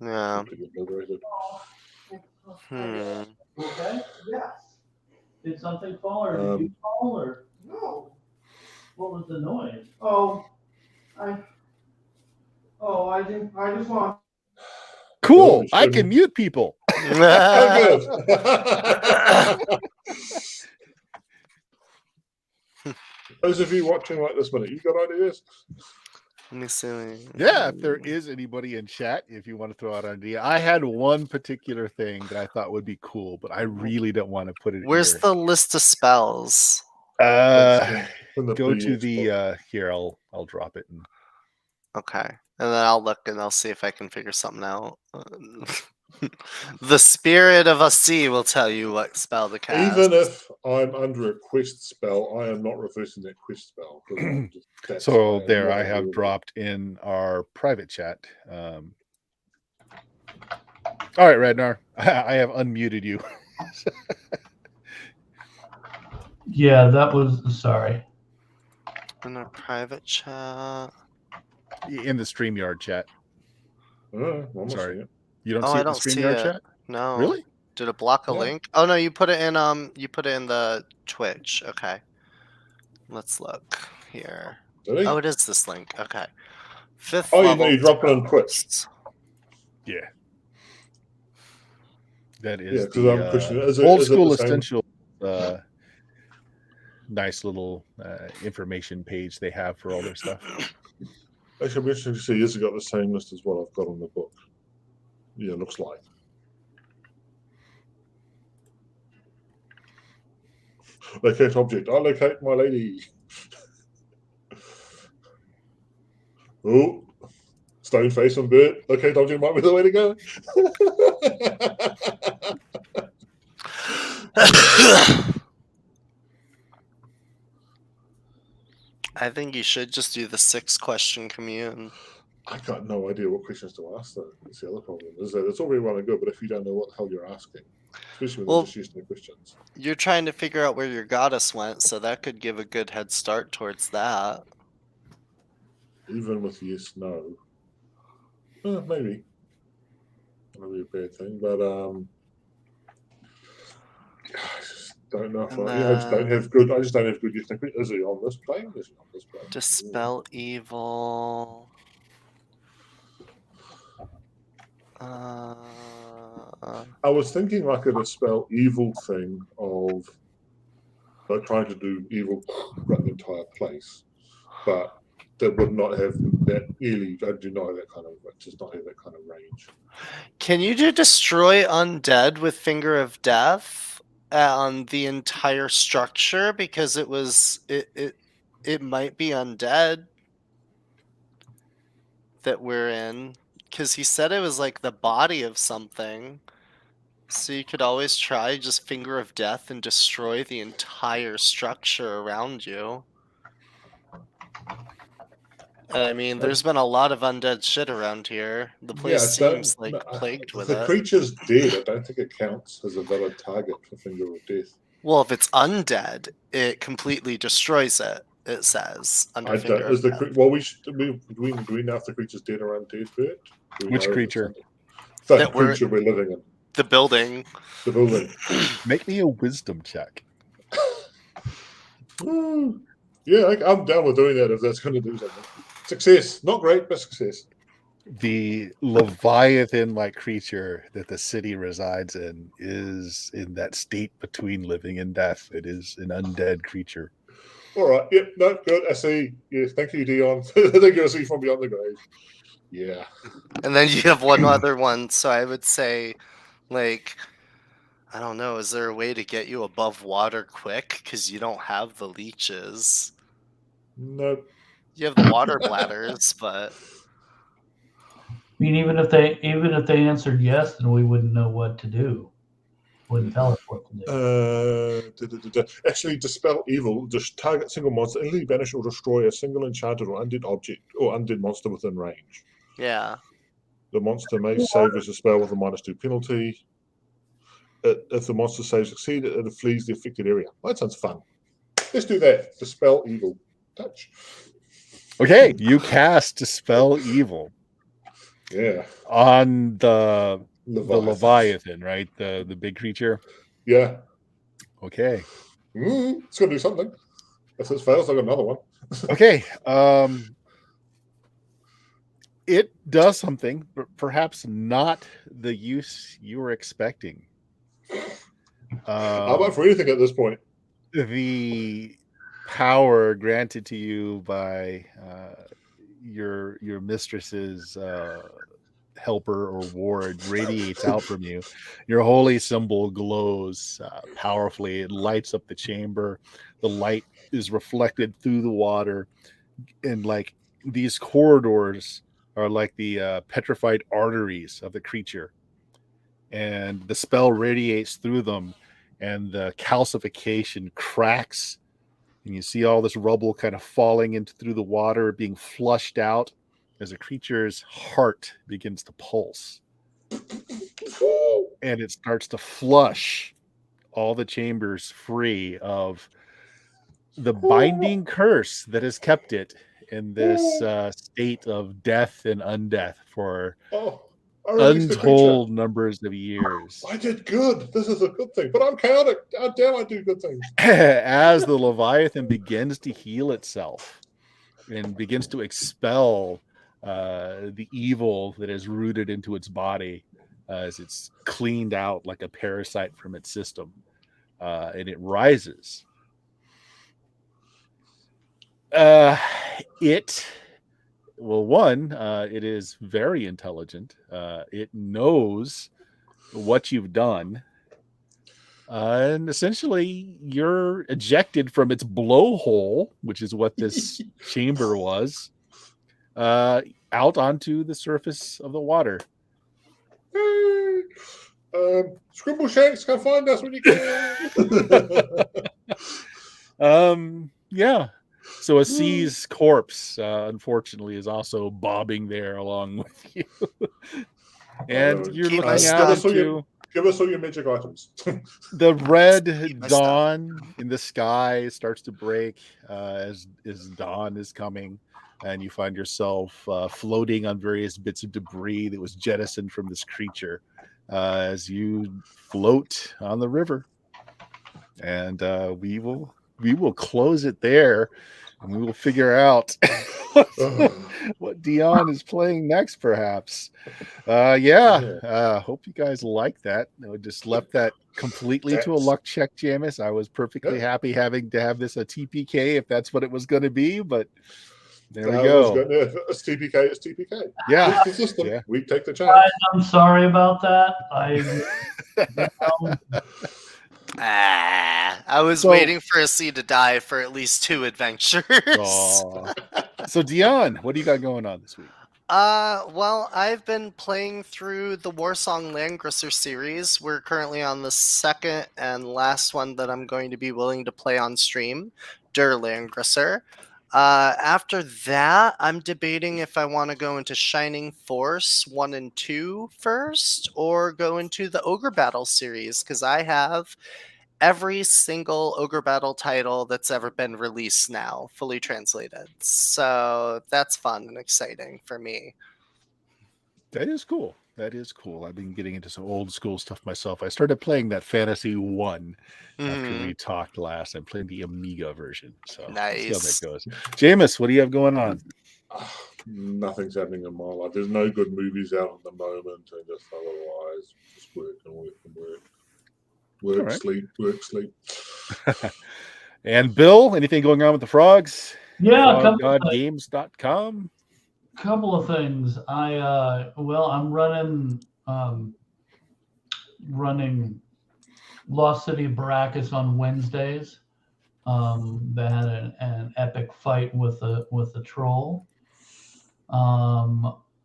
Yeah. Okay. Yes. Did something fall, or did you fall, or no? What was the noise? I just want. Cool. I can mute people. Good. Those of you watching like this minute, you got ideas? Let me see. Yeah, if there is anybody in chat, if you want to throw out an idea. I had one particular thing that I thought would be cool, but I really don't want to put it Where's here. the list of spells? Go to the here, I'll drop it. Okay. And then I'll look and I'll see if I can figure something out. The spirit of a sea will tell you what spell to cast. Even if I'm under a quest spell, I am not reversing that quest spell. So there, I have dropped in our private chat. All right, Radnar, I have unmuted you. Yeah, that was sorry. In our private chat. In the StreamYard chat. Sorry. You don't see it in the StreamYard chat? No. Really? Did it block a link? Oh no, you put it in the Twitch. Okay. Let's look here. Oh, it is this link. Okay. 5th level. You dropped it on Twitch. Yeah. That is the old school essential nice little information page they have for all their stuff. Actually, I'm interested to see, has it got the same list as what I've got on the book? Yeah, it looks like. Locate object. I'll locate my lady. Oh, stone face on Bert. Locate object might be the way to go. I think you should just do the 6-question commune. I got no idea what questions to ask, though. That's the other problem. Is that it's all very well and good, but if you don't know what the hell you're asking, especially when they're just using the questions. You're trying to figure out where your goddess went, so that could give a good head start towards that. Even with yes, no. Maybe. That'll be a bad thing, but I just don't know if I just don't have good yes, no. Is he on this plane? Is he on this plane? Dispel evil. I was thinking like a dispel evil thing of They're trying to do evil throughout the entire place, but that would not have that really. I do not have that kind of. It does not have that kind of range. Can you do destroy undead with Finger of Death on the entire structure? Because it might be undead that we're in. Because he said it was like the body of something. So you could always try just Finger of Death and destroy the entire structure around you. I mean, there's been a lot of undead shit around here. The place seems like plagued with the it. creature's dead. I don't think it counts as a valid target for Finger of Death. Well, if it's undead, it completely destroys it. It says under I Finger don't. of Is the Death. well? Do we know if the creature's dead or undead, Bert? Which creature? The creature we're living in. The building. The building. Make me a wisdom check. Yeah, I'm down with doing that if that's going to do something. Success. Not great, but success. The Leviathan-like creature that the city resides in is in that state between living and death. It is an undead creature. All right. Yep. No, good. I see. Yes. Thank you, Dion. I think you'll see from beyond the grave. Yeah. And then you have one other one. So I would say, like, I don't know. Is there a way to get you above water quick? Because you don't have the leeches. Nope. You have the water bladders, but I mean, even if they answered yes, then we wouldn't know what to do. Wouldn't tell us what to do. Actually, dispel evil. Just target single monster, instantly banish or destroy a single enchanted or undead object or undead monster within range. Yeah. The monster may save as a spell with a -2 penalty. If the monster saves succeed, it flees the affected area. That sounds fun. Let's do that. Dispel evil. Touch. Okay, you cast Dispel Evil. Yeah. On the Leviathan, right? The big creature. Yeah. Okay. It's gonna do something. If this fails, I got another one. Okay. It does something, but perhaps not the use you were expecting. I'm up for anything at this point. The power granted to you by your mistress's helper or ward radiates out from you. Your holy symbol glows powerfully. It lights up the chamber. The light is reflected through the water, and like these corridors are like the petrified arteries of the creature, and the spell radiates through them, and the calcification cracks, and you see all this rubble kind of falling into through the water, being flushed out as the creature's heart begins to pulse, and it starts to flush all the chambers free of the binding curse that has kept it in this state of death and undeath for untold numbers of years. I did good. This is a good thing, but I'm chaotic. How damn I do good things. As the Leviathan begins to heal itself and begins to expel the evil that is rooted into its body, as it's cleaned out like a parasite from its system, and it rises. It is very intelligent. It knows what you've done, and essentially you're ejected from its blowhole, which is what this chamber was, out onto the surface of the water. Scrimbleshanks, come find us when you can. Yeah. So a C's corpse, unfortunately, is also bobbing there along with you. And you're looking out to... Give us all your magic items. The red dawn in the sky starts to break as dawn is coming, and you find yourself floating on various bits of debris that was jettisoned from this creature as you float on the river. And we will close it there, and we will figure out what Dion is playing next, perhaps. Hope you guys like that. I just left that completely to a luck check, Jameis. I was perfectly happy having to have this a TPK if that's what it was going to be, but there we go. It's TPK. It's TPK. Yeah, it's the system. Yeah. We take the chance. I'm sorry about that. I was waiting for a C to die for at least 2 adventures. So Dion, what do you got going on this week? Well, I've been playing through the Warsong Landgrisser series. We're currently on the second and last one that I'm going to be willing to play on stream, Der Landgrisser. After that, I'm debating if I want to go into Shining Force 1 and 2 first, or go into the Ogre Battle series, because I have every single Ogre Battle title that's ever been released now, fully translated. So that's fun and exciting for me. That is cool. I've been getting into some old school stuff myself. I started playing that Fantasy 1 after we talked last. I'm playing the Amiga version. So nice. Let's see how that goes. Jameis, what do you have going on? Nothing's happening in my life. There's no good movies out at the moment, and just otherwise, just work and work and work. Work, sleep. And Bill, anything going on with the frogs? Yeah, FrogGodGames.com. Couple of things. I'm running Lost City of Baracus on Wednesdays. They had an epic fight with a troll. I'm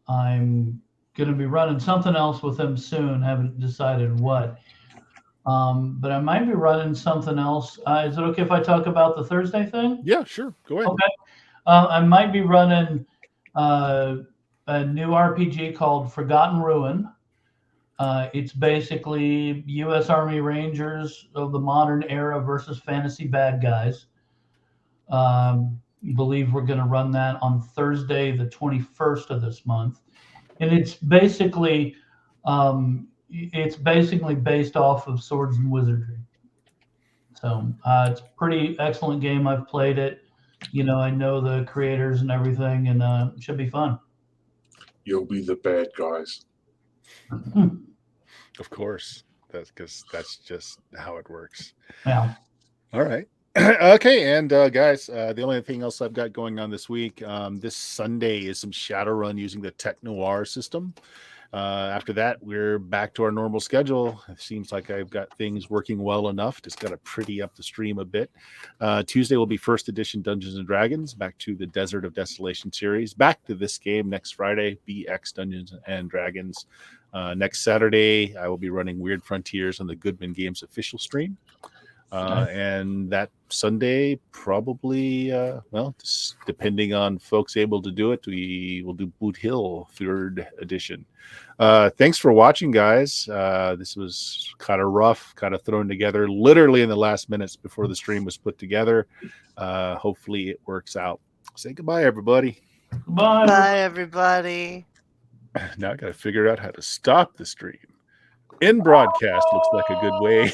gonna be running something else with them soon. Haven't decided what. But I might be running something else. Is it okay if I talk about the Thursday thing? Yeah, sure. Go ahead. Okay. I might be running a new RPG called Forgotten Ruin. It's basically U.S. Army Rangers of the modern era versus fantasy bad guys. Believe we're going to run that on Thursday, the 21st of this month, and it's basically based off of Swords and Wizardry. So it's a pretty excellent game. I've played it. I know the creators and everything, and it should be fun. You'll be the bad guys. Of course. That's just how it works. Yeah. All right. Okay, and guys, the only thing else I've got going on this week, this Sunday is some Shadowrun using the Tech Noir system. After that, we're back to our normal schedule. It seems like I've got things working well enough. Just got to pretty up the stream a bit. Tuesday will be first edition Dungeons and Dragons, back to the Desert of Desolation series. Back to this game next Friday, BX Dungeons and Dragons. Next Saturday, I will be running Weird Frontiers on the Goodman Games official stream. And that Sunday, probably, just depending on folks able to do it, we will do Boot Hill 3rd edition. Thanks for watching, guys. This was kind of rough, kind of thrown together literally in the last minutes before the stream was put together. Hopefully it works out. Say goodbye, everybody. Bye. Bye, everybody. Now I got to figure out how to stop the stream. In broadcast looks like a good way.